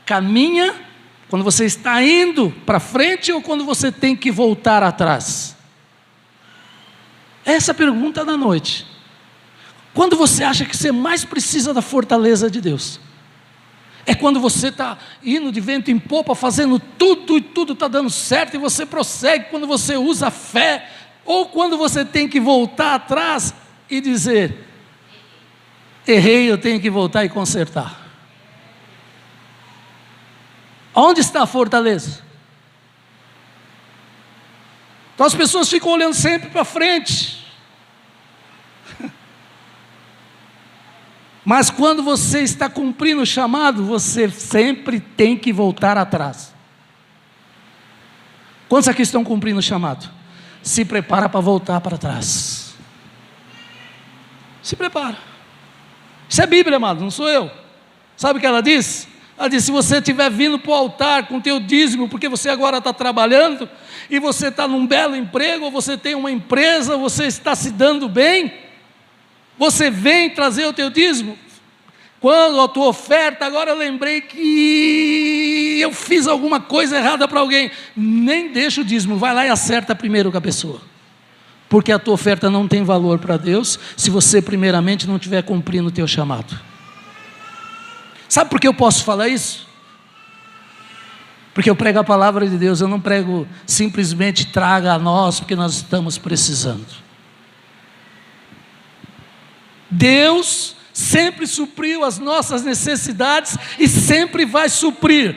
caminha, quando você está indo para frente ou quando você tem que voltar atrás? Essa é a pergunta da noite. Quando você acha que você mais precisa da fortaleza de Deus? É quando você está indo de vento em popa, fazendo tudo e tudo está dando certo e você prossegue, quando você usa a fé, ou quando você tem que voltar atrás e dizer, errei, eu tenho que voltar e consertar. Onde está a fortaleza? Então as pessoas ficam olhando sempre para frente. Mas quando você está cumprindo o chamado, você sempre tem que voltar atrás. Quantos aqui estão cumprindo o chamado? Se prepara para voltar para trás. Se prepara. Isso é Bíblia, amado, não sou eu. Sabe o que ela diz? Ela diz, se você estiver vindo para o altar com o teu dízimo, porque você agora está trabalhando, e você está num belo emprego, ou você tem uma empresa, você está se dando bem, você vem trazer o teu dízimo. Quando a tua oferta, agora eu lembrei que eu fiz alguma coisa errada para alguém. Nem deixa o dízimo, vai lá e acerta primeiro com a pessoa. Porque a tua oferta não tem valor para Deus, se você primeiramente não estiver cumprindo o teu chamado. Sabe por que eu posso falar isso? Porque eu prego a palavra de Deus, eu não prego simplesmente traga a nós, porque nós estamos precisando. Deus sempre supriu as nossas necessidades e sempre vai suprir,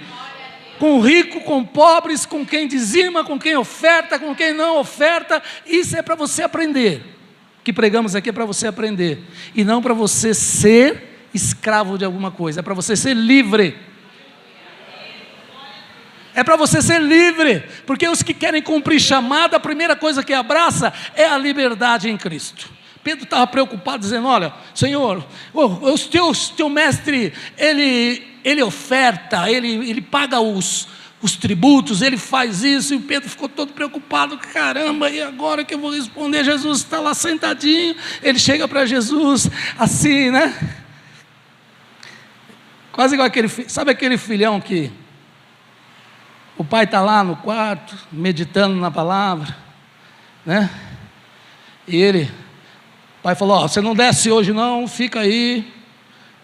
com rico, com pobres, com quem dizima, com quem oferta, com quem não oferta. Isso é para você aprender. O que pregamos aqui é para você aprender, e não para você ser escravo de alguma coisa, é para você ser livre. É para você ser livre, porque os que querem cumprir chamada, a primeira coisa que abraça é a liberdade em Cristo. Pedro estava preocupado, dizendo: olha, Senhor, teu mestre, ele oferta, ele paga os tributos, ele faz isso. E Pedro ficou todo preocupado: caramba, e agora que eu vou responder? Jesus está lá sentadinho, ele chega para Jesus assim, né? Quase igual sabe aquele filhão que o pai está lá no quarto, meditando na palavra, né? E o pai falou: ó, você não desce hoje não, fica aí.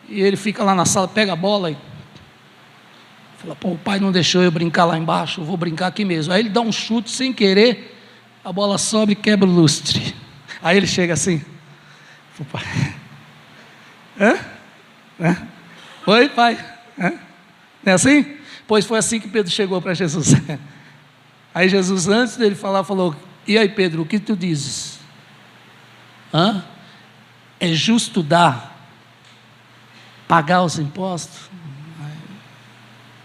E ele fica lá na sala, pega a bola e fala: pô, o pai não deixou eu brincar lá embaixo, eu vou brincar aqui mesmo. Aí ele dá um chute sem querer, a bola sobe e quebra o lustre. Aí ele chega assim: o pai, oi pai, não é assim? Pois foi assim que Pedro chegou para Jesus. Aí Jesus, antes dele falar, falou: e aí Pedro, o que tu dizes? É justo pagar os impostos?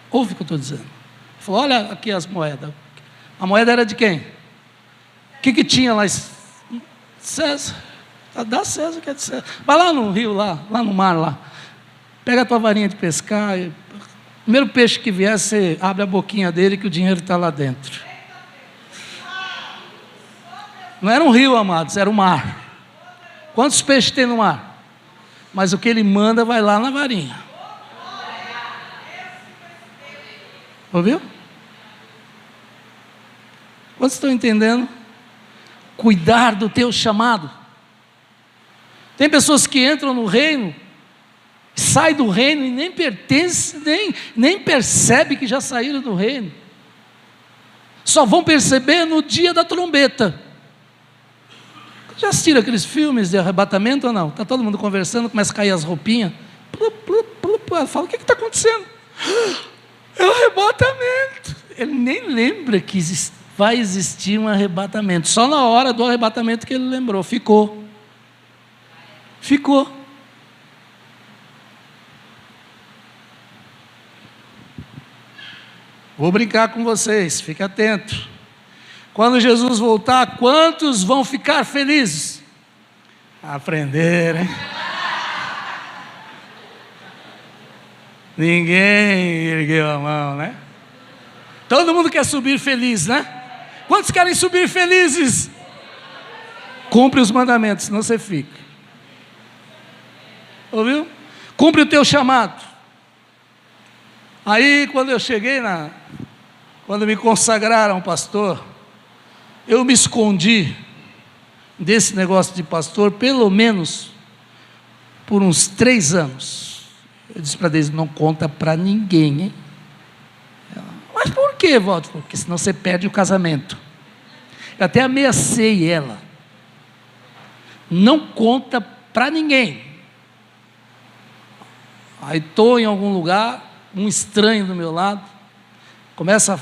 Ouve o que eu estou dizendo. Ele falou: olha aqui as moedas. A moeda era de quem? O que tinha lá? César. Dá César, que é de César. Vai lá no rio, lá no mar, lá. Pega a tua varinha de pescar. Primeiro peixe que vier, você abre a boquinha dele, que o dinheiro está lá dentro. Não era um rio, amados, era o mar. Quantos peixes tem no mar? Mas o que ele manda vai lá na varinha. Ouviu? Quantos estão entendendo? Cuidar do teu chamado. Tem pessoas que entram no reino, sai do reino e nem pertence, nem percebe que já saíram do reino. Só vão perceber no dia da trombeta. Já assistiram aqueles filmes de arrebatamento ou não? Está todo mundo conversando, começa a cair as roupinhas. Fala: o que está acontecendo? É o arrebatamento. Ele nem lembra que vai existir um arrebatamento. Só na hora do arrebatamento que ele lembrou. Ficou. Vou brincar com vocês, fique atento. Quando Jesus voltar, quantos vão ficar felizes? Aprender, hein? Ninguém ergueu a mão, né? Todo mundo quer subir feliz, né? Quantos querem subir felizes? Cumpre os mandamentos, senão você fica. Ouviu? Cumpre o teu chamado. Aí, quando eu cheguei quando me consagraram pastor, eu me escondi desse negócio de pastor, pelo menos por uns 3 anos. Eu disse para Deus: não conta para ninguém, hein? Mas por quê, Walter? Porque senão você perde o casamento. Eu até ameacei ela: não conta para ninguém. Aí estou em algum lugar, um estranho do meu lado, começa a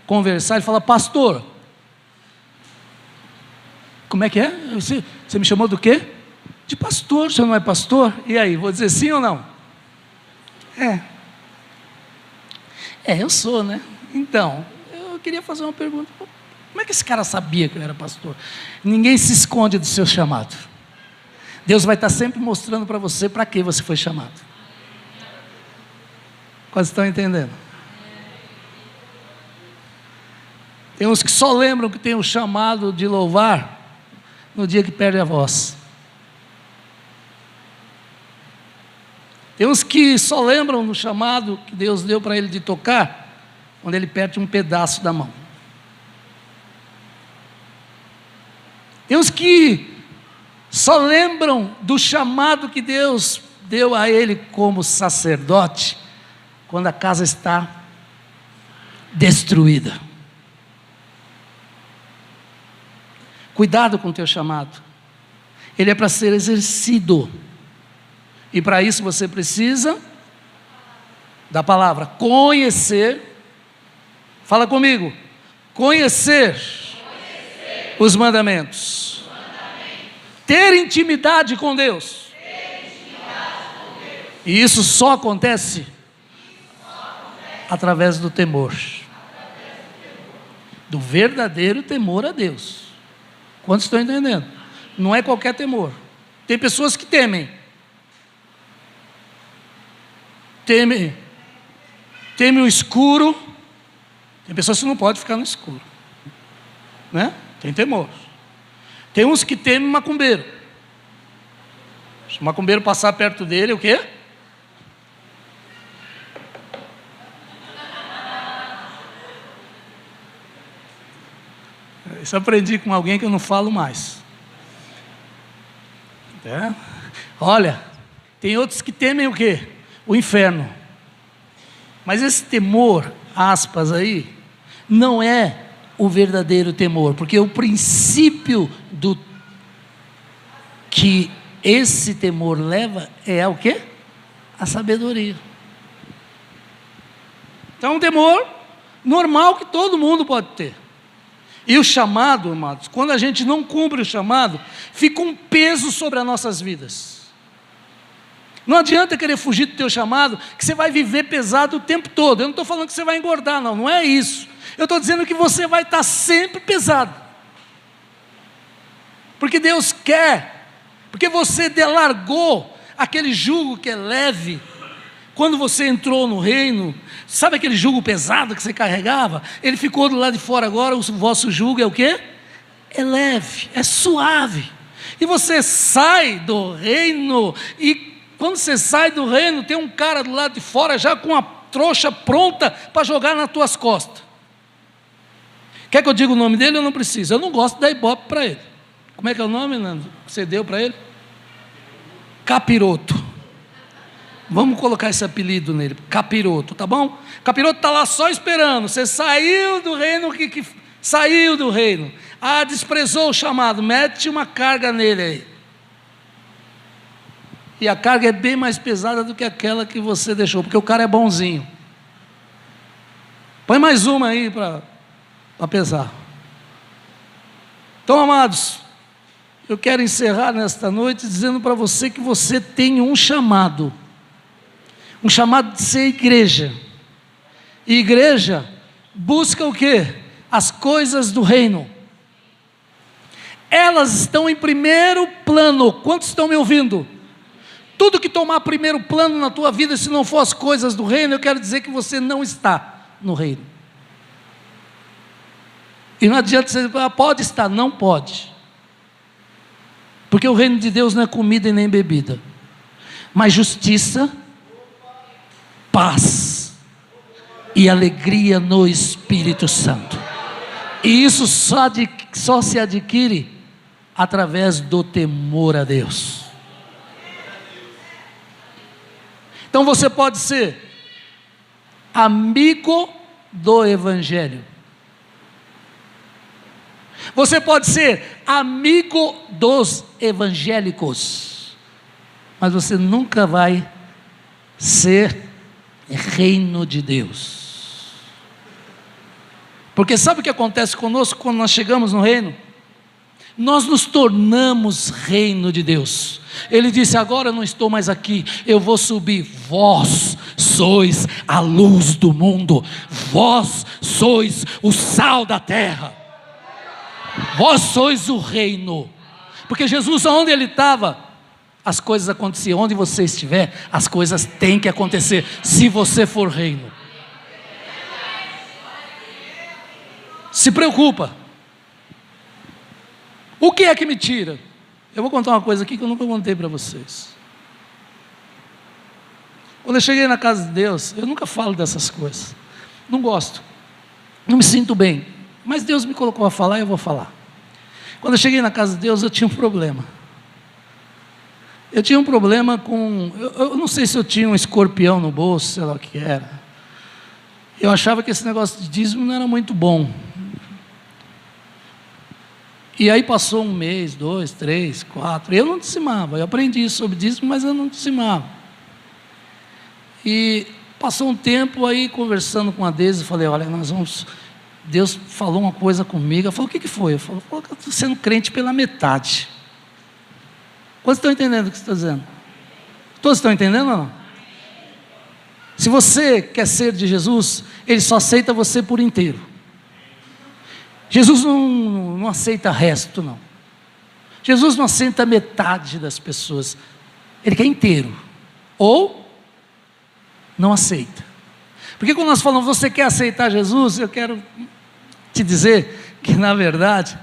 conversar e fala: pastor, como é que é? Você me chamou do quê? De pastor. Você não é pastor? E aí, vou dizer sim ou não? Eu sou, né? Então, eu queria fazer uma pergunta: como é que esse cara sabia que eu era pastor? Ninguém se esconde do seu chamado. Deus vai estar sempre mostrando para você para que você foi chamado. Quase estão entendendo? Tem uns que só lembram que tem o chamado de louvar no dia que perde a voz. Tem uns que só lembram do chamado que Deus deu para ele de tocar quando ele perde um pedaço da mão. Tem uns que só lembram do chamado que Deus deu a ele como sacerdote quando a casa está destruída. Cuidado com o teu chamado. Ele é para ser exercido. E para isso você precisa da palavra. Conhecer. Fala comigo. Conhecer os mandamentos. Ter intimidade com Deus. E isso só acontece através do temor. Do verdadeiro temor a Deus. Quantos estão entendendo? Não é qualquer temor. Tem pessoas que temem. Temem o escuro. Tem pessoas que não podem ficar no escuro, né? Tem temor. Tem uns que temem macumbeiro. Se o macumbeiro passar perto dele, o quê? Isso eu aprendi com alguém que eu não falo mais. Olha, tem outros que temem o quê? O inferno. Mas esse temor, aspas aí, não é o verdadeiro temor, porque o princípio do que esse temor leva é o quê? A sabedoria. Então, um temor normal que todo mundo pode ter. E o chamado, amados, quando a gente não cumpre o chamado, fica um peso sobre as nossas vidas. Não adianta querer fugir do teu chamado, que você vai viver pesado o tempo todo. Eu não estou falando que você vai engordar, não é isso. Eu estou dizendo que você vai estar sempre pesado. Porque Deus quer, porque você largou aquele jugo que é leve. Quando você entrou no reino, sabe aquele jugo pesado que você carregava? Ele ficou do lado de fora agora, o vosso jugo é o quê? É leve, é suave. E você sai do reino, e quando você sai do reino, tem um cara do lado de fora já com a trouxa pronta para jogar nas tuas costas. Quer que eu diga o nome dele ou não precisa? Eu não gosto de dar ibope para ele. Como é que é o nome, Nando, que você deu para ele? Capiroto. Vamos colocar esse apelido nele, capiroto, tá bom? Capiroto está lá só esperando. Você saiu do reino, saiu do reino. Ah, desprezou o chamado, mete uma carga nele aí. E a carga é bem mais pesada do que aquela que você deixou, porque o cara é bonzinho. Põe mais uma aí para pesar. Então, amados, eu quero encerrar nesta noite dizendo para você que você tem um chamado de ser igreja. E igreja busca o quê? As coisas do reino. Elas estão em primeiro plano. Quantos estão me ouvindo? Tudo que tomar primeiro plano na tua vida, se não for as coisas do reino, eu quero dizer que você não está no reino. E não adianta você dizer, pode estar, não pode. Porque o reino de Deus não é comida e nem bebida, mas justiça, paz e alegria no Espírito Santo. E isso só se adquire através do temor a Deus. Então você pode ser amigo do Evangelho. Você pode ser amigo dos evangélicos, mas você nunca vai ser reino de Deus. Porque sabe o que acontece conosco quando nós chegamos no reino? Nós nos tornamos reino de Deus. Ele disse, agora eu não estou mais aqui, eu vou subir. Vós sois a luz do mundo, vós sois o sal da terra, vós sois o reino. Porque Jesus, onde ele estava, as coisas aconteciam. Onde você estiver, as coisas têm que acontecer, se você for reino. Se preocupa. O que é que me tira? Eu vou contar uma coisa aqui que eu nunca contei para vocês. Quando eu cheguei na casa de Deus, eu nunca falo dessas coisas. Não gosto. Não me sinto bem. Mas Deus me colocou a falar e eu vou falar. Quando eu cheguei na casa de Deus, eu tinha um problema. Eu tinha um problema com... Eu não sei se eu tinha um escorpião no bolso, sei lá o que era. Eu achava que esse negócio de dízimo não era muito bom. E aí passou 1 mês, 2, 3, 4, eu não dizimava. Eu aprendi sobre dízimo, mas eu não dizimava. E passou um tempo aí, conversando com a Deise, falei, olha, Deus falou uma coisa comigo. Eu falei, o que foi? Eu falei, que eu estou sendo crente pela metade. Quantos estão entendendo o que você está dizendo? Todos estão entendendo ou não? Se você quer ser de Jesus, Ele só aceita você por inteiro. Jesus não aceita resto, não. Jesus não aceita metade das pessoas. Ele quer inteiro. Ou não aceita. Porque quando nós falamos, você quer aceitar Jesus? Eu quero te dizer que, na verdade,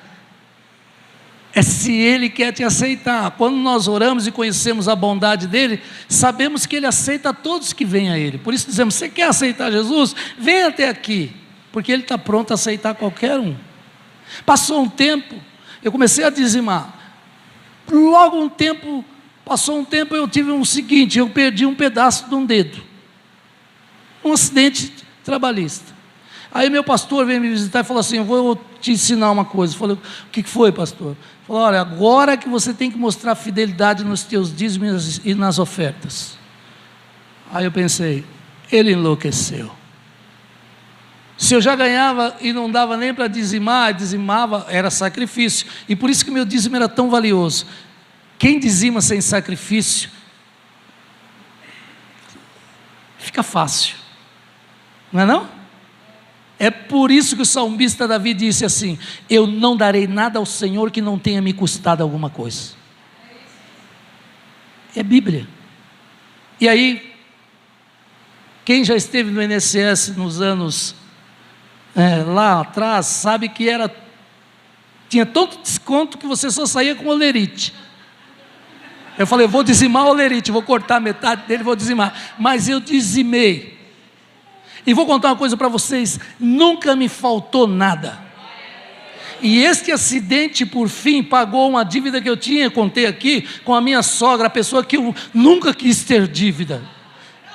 é se Ele quer te aceitar. Quando nós oramos e conhecemos a bondade dEle, sabemos que Ele aceita todos que vêm a Ele. Por isso dizemos, você quer aceitar Jesus? Vem até aqui, porque Ele está pronto a aceitar qualquer um. Passou um tempo, eu comecei a dizimar. Passou um tempo, eu tive o seguinte, eu perdi um pedaço de um dedo. Um acidente trabalhista. Aí meu pastor veio me visitar e falou assim, eu vou te ensinar uma coisa. Eu falei, o que foi, pastor? Ele falou, olha, agora que você tem que mostrar fidelidade nos teus dízimos e nas ofertas. Aí eu pensei, ele enlouqueceu. Se eu já ganhava e não dava nem para dizimar, dizimava, era sacrifício. E por isso que meu dízimo era tão valioso. Quem dizima sem sacrifício, fica fácil. Não é não? É por isso que o salmista Davi disse assim, eu não darei nada ao Senhor que não tenha me custado alguma coisa. É Bíblia. E aí, quem já esteve no INSS nos anos lá atrás, sabe que tinha tanto desconto que você só saía com olerite. Eu falei, eu vou dizimar o olerite, vou cortar metade dele, vou dizimar. Mas eu dizimei. E vou contar uma coisa para vocês, nunca me faltou nada. E este acidente, por fim, pagou uma dívida que eu tinha, contei aqui, com a minha sogra, a pessoa que eu nunca quis ter dívida.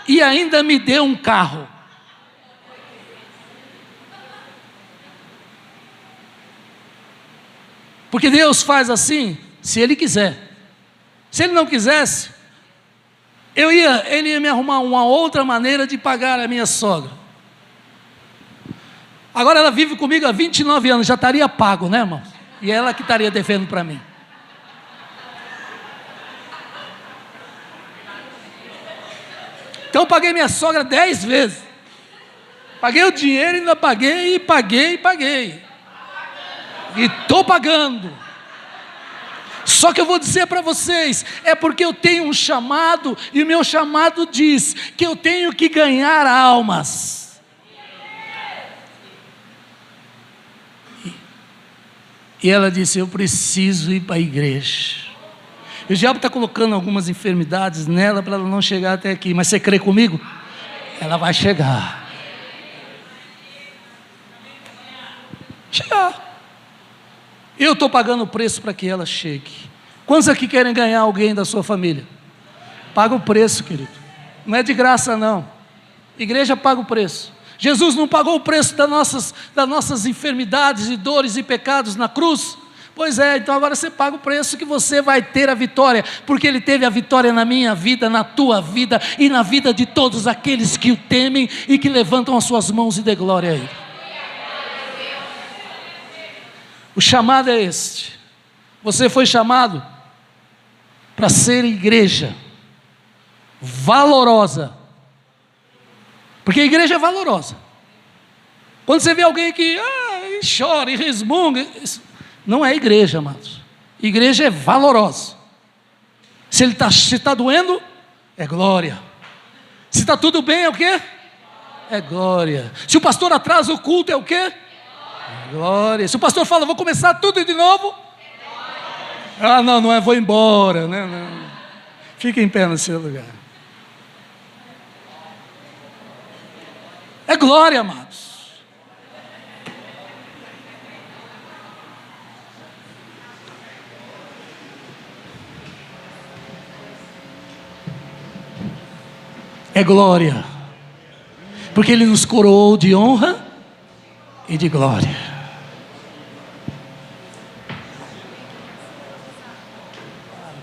E ainda me deu um carro. Porque Deus faz assim, se Ele quiser. Se Ele não quisesse, Ele ia me arrumar uma outra maneira de pagar a minha sogra. Agora ela vive comigo há 29 anos, já estaria pago, né, irmão? E ela que estaria devendo para mim. Então eu paguei minha sogra 10 vezes. Paguei o dinheiro, ainda paguei. E estou pagando. Só que eu vou dizer para vocês, é porque eu tenho um chamado, e o meu chamado diz que eu tenho que ganhar almas. E ela disse, eu preciso ir para a igreja. E o diabo está colocando algumas enfermidades nela para ela não chegar até aqui. Mas você crê comigo? Ela vai chegar. Eu estou pagando o preço para que ela chegue. Quantos aqui querem ganhar alguém da sua família? Paga o preço, querido. Não é de graça, não. Igreja paga o preço. Jesus não pagou o preço das nossas enfermidades e dores e pecados na cruz? Pois é, então agora você paga o preço que você vai ter a vitória, porque Ele teve a vitória na minha vida, na tua vida e na vida de todos aqueles que o temem e que levantam as suas mãos e dê glória a Ele. O chamado é este. Você foi chamado para ser igreja valorosa. Porque a igreja é valorosa. Quando você vê alguém que e chora e resmunga, não é igreja, amados. Igreja é valorosa. Se está doendo, é glória. Se está tudo bem, é o quê? É glória. Se o pastor atrasa o culto, é o quê? É glória. Se o pastor fala, vou começar tudo de novo, não é, vou embora, né? Não. Fica em pé no seu lugar. É glória, amados. É glória. Porque Ele nos coroou de honra e de glória.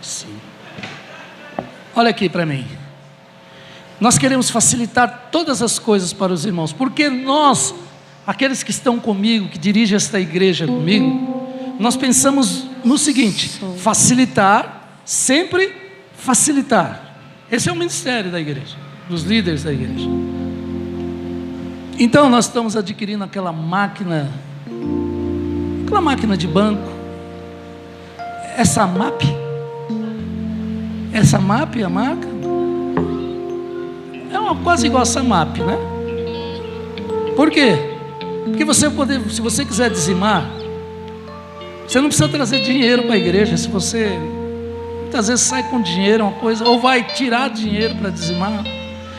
Sim. Olha aqui para mim. Nós queremos facilitar todas as coisas para os irmãos, porque nós, aqueles que estão comigo, que dirigem esta igreja comigo, nós pensamos no seguinte: facilitar, sempre facilitar. Esse é o ministério da igreja, dos líderes da igreja. Então nós estamos adquirindo aquela máquina aquela máquina de banco, essa MAP, a marca, é quase igual a essa MAP, né? Por quê? Porque se você quiser dizimar, você não precisa trazer dinheiro para a igreja. Se você muitas vezes sai com dinheiro, uma coisa, ou vai tirar dinheiro para dizimar.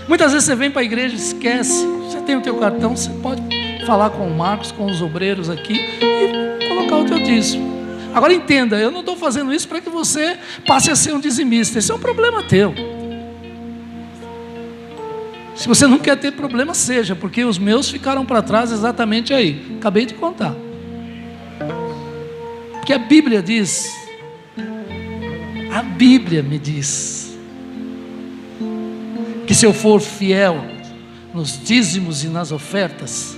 Muitas vezes você vem para a igreja e esquece. Você tem o teu cartão, você pode falar com o Marcos, com os obreiros aqui e colocar o teu dízimo. Agora entenda, eu não estou fazendo isso para que você passe a ser um dizimista. Esse é um problema teu. Se você não quer ter problema, seja, porque os meus ficaram para trás exatamente aí. Acabei de contar. Porque a Bíblia me diz, que se eu for fiel nos dízimos e nas ofertas,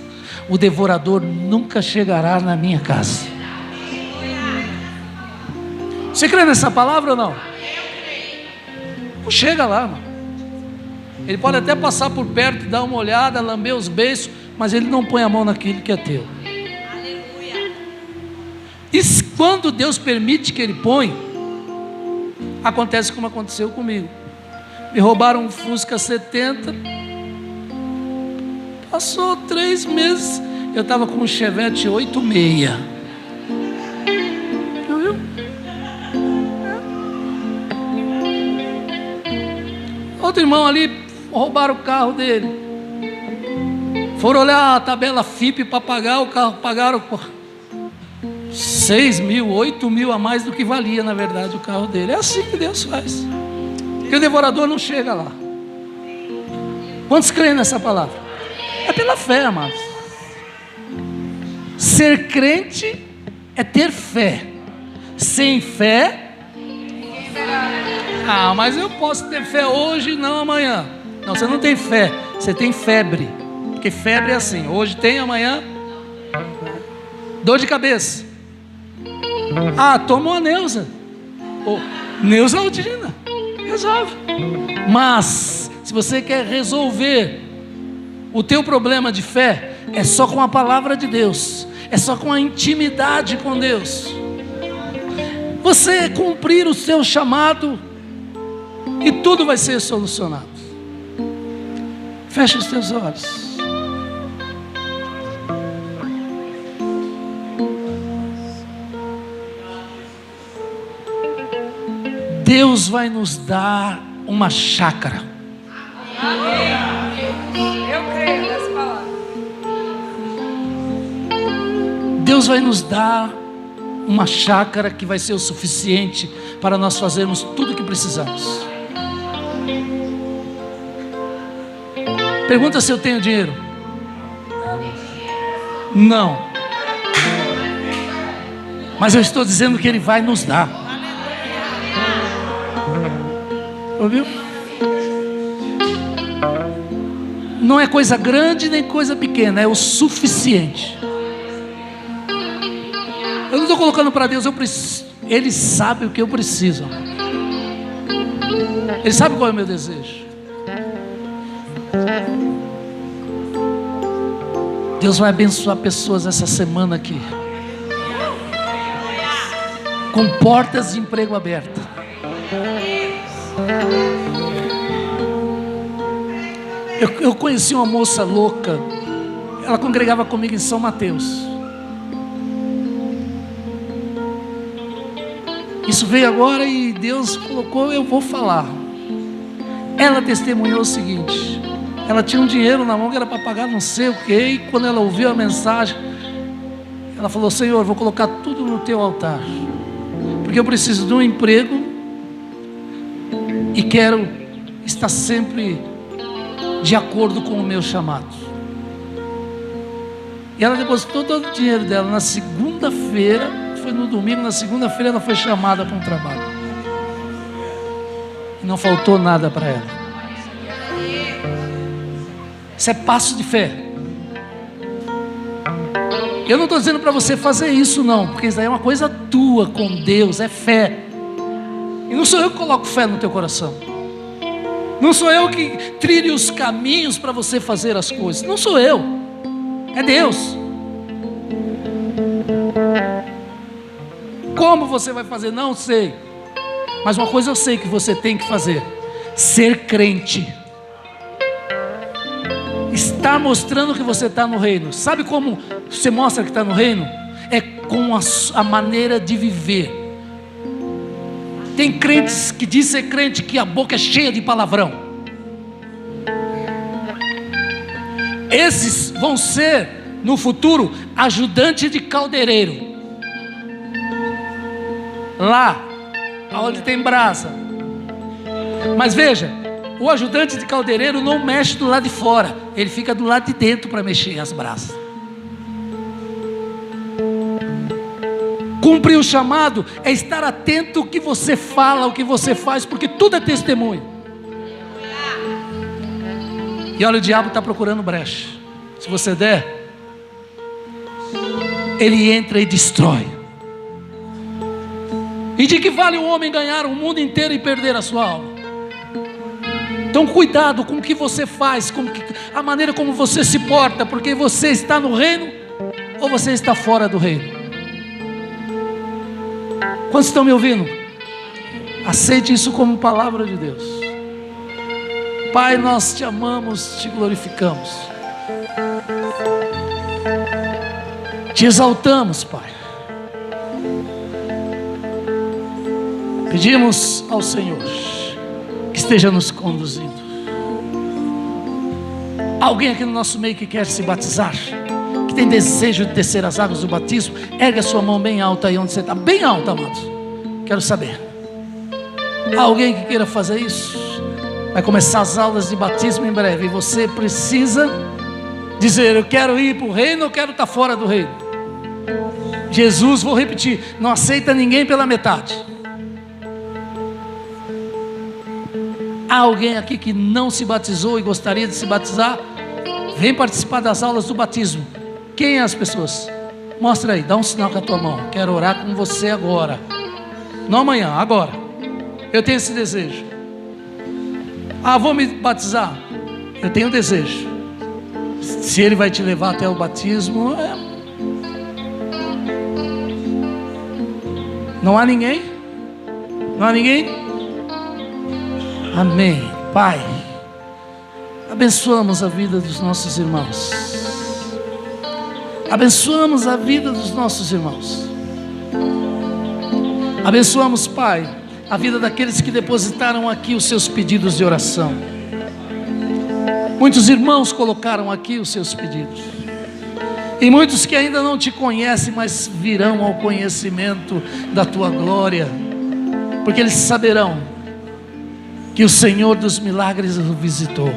o devorador nunca chegará na minha casa. Você crê nessa palavra ou não? Não chega lá, mano. Ele pode até passar por perto, dar uma olhada, lamber os beiços, mas ele não põe a mão naquilo que é teu. E quando Deus permite que ele põe, acontece como aconteceu comigo. Me roubaram um Fusca 70. Passou 3 meses, eu estava com um Chevette 86. Viu? Outro irmão ali, roubaram o carro dele. Foram olhar a tabela FIP para pagar o carro, pagaram 6 mil, 8 mil a mais do que valia, na verdade, o carro dele. É assim que Deus faz. Porque o devorador não chega lá. Quantos creem nessa palavra? É pela fé, amados. Ser crente é ter fé. Sem fé, mas eu posso ter fé hoje e não amanhã. Não, você não tem fé, você tem febre. Porque febre é assim, hoje tem, amanhã dor de cabeça. Toma uma Neusa, Neusaldina, resolve. Mas se você quer resolver o teu problema de fé, é só com a palavra de Deus, é só com a intimidade com Deus. Você cumprir o seu chamado e tudo vai ser solucionado. Feche os teus olhos. Deus vai nos dar uma chácara. Eu creio nessa palavra. Deus vai nos dar uma chácara que vai ser o suficiente para nós fazermos tudo o que precisamos. Pergunta se eu tenho dinheiro. Não. Mas eu estou dizendo que Ele vai nos dar. Ouviu? Não é coisa grande nem coisa pequena, é o suficiente. Eu não estou colocando para Deus, Ele sabe o que eu preciso. Ele sabe qual é o meu desejo. Deus vai abençoar pessoas essa semana aqui, com portas de emprego abertas. Eu conheci uma moça louca. Ela congregava comigo em São Mateus. Isso veio agora e Deus colocou, eu vou falar. Ela testemunhou o seguinte: ela tinha um dinheiro na mão que era para pagar não sei o que, e quando ela ouviu a mensagem, ela falou: Senhor, vou colocar tudo no teu altar, porque eu preciso de um emprego e quero estar sempre de acordo com o meu chamado. E ela depositou todo o dinheiro dela. Na segunda-feira, foi no domingo, na segunda-feira ela foi chamada para um trabalho. E não faltou nada para ela. Isso é passo de fé. Eu não estou dizendo para você fazer isso não, porque isso aí é uma coisa tua com Deus, é fé. E não sou eu que coloco fé no teu coração. Não sou eu que trilho os caminhos para você fazer as coisas. Não sou eu, é Deus. Como você vai fazer? Não sei. Mas uma coisa eu sei que você tem que fazer: ser crente. Está mostrando que você está no reino. Sabe como você mostra que está no reino? É com a maneira de viver. Tem crentes que dizem ser crente que a boca é cheia de palavrão. Esses vão ser, no futuro, ajudante de caldeireiro. Lá, onde tem brasa. Mas veja, o ajudante de caldeireiro não mexe do lado de fora, ele fica do lado de dentro para mexer as brasas. Cumprir o chamado é estar atento ao que você fala, ao que você faz, porque tudo é testemunho. E olha, o diabo está procurando brecha. Se você der, ele entra e destrói. E de que vale o homem ganhar o mundo inteiro e perder a sua alma? Então cuidado com o que você faz, com a maneira como você se porta, porque você está no reino ou você está fora do reino. Quantos estão me ouvindo? Aceite isso como palavra de Deus. Pai, nós te amamos, te glorificamos, te exaltamos, Pai. Pedimos ao Senhor que esteja nos conduzindo. Alguém aqui no nosso meio que quer se batizar, que tem desejo de descer as águas do batismo, ergue a sua mão bem alta aí onde você está, bem alta, amados. Quero saber. Alguém que queira fazer isso? Vai começar as aulas de batismo em breve, e você precisa dizer: eu quero ir para o reino, eu quero estar fora do reino. Jesus, vou repetir, não aceita ninguém pela metade. Há alguém aqui que não se batizou e gostaria de se batizar? Vem participar das aulas do batismo. Quem é as pessoas? Mostra aí, dá um sinal com a tua mão. Quero orar com você agora. Não amanhã, agora. Eu tenho esse desejo. Ah, vou me batizar. Eu tenho desejo. Se ele vai te levar até o batismo, Não há ninguém? Não há ninguém? Amém. Pai, abençoamos a vida dos nossos irmãos. Abençoamos a vida dos nossos irmãos. Abençoamos, Pai, a vida daqueles que depositaram aqui os seus pedidos de oração. Muitos irmãos colocaram aqui os seus pedidos. E muitos que ainda não te conhecem, mas virão ao conhecimento da tua glória, porque eles saberão que o Senhor dos milagres o visitou.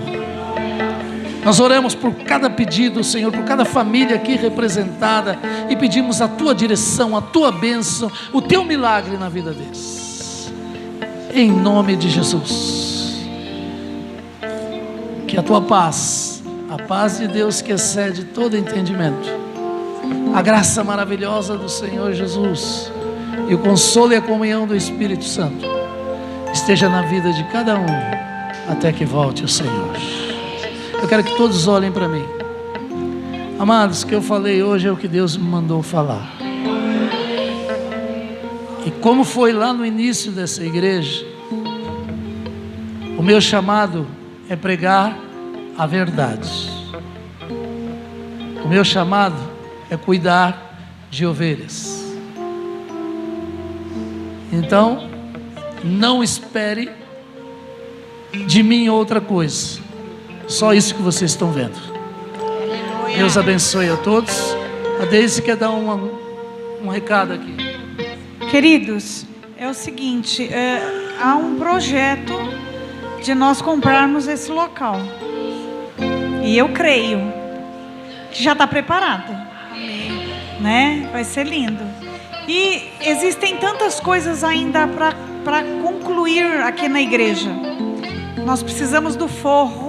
Nós oramos por cada pedido, Senhor, por cada família aqui representada, e pedimos a tua direção, a tua bênção, o teu milagre na vida deles, em nome de Jesus. Que a tua paz, a paz de Deus que excede todo entendimento, a graça maravilhosa do Senhor Jesus e o consolo e a comunhão do Espírito Santo esteja na vida de cada um até que volte o Senhor. Eu quero que todos olhem para mim. Amados, o que eu falei hoje é o que Deus me mandou falar. E como foi lá no início dessa igreja, o meu chamado é pregar a verdade. O meu chamado é cuidar de ovelhas. Então, não espere de mim outra coisa. Só isso que vocês estão vendo. Deus abençoe a todos. A Deise quer dar um recado aqui. Queridos, é o seguinte, há um projeto de nós comprarmos esse local. E eu creio que já está preparado. Amém. Né? Vai ser lindo. E existem tantas coisas ainda para concluir aqui na igreja. Nós precisamos do forro.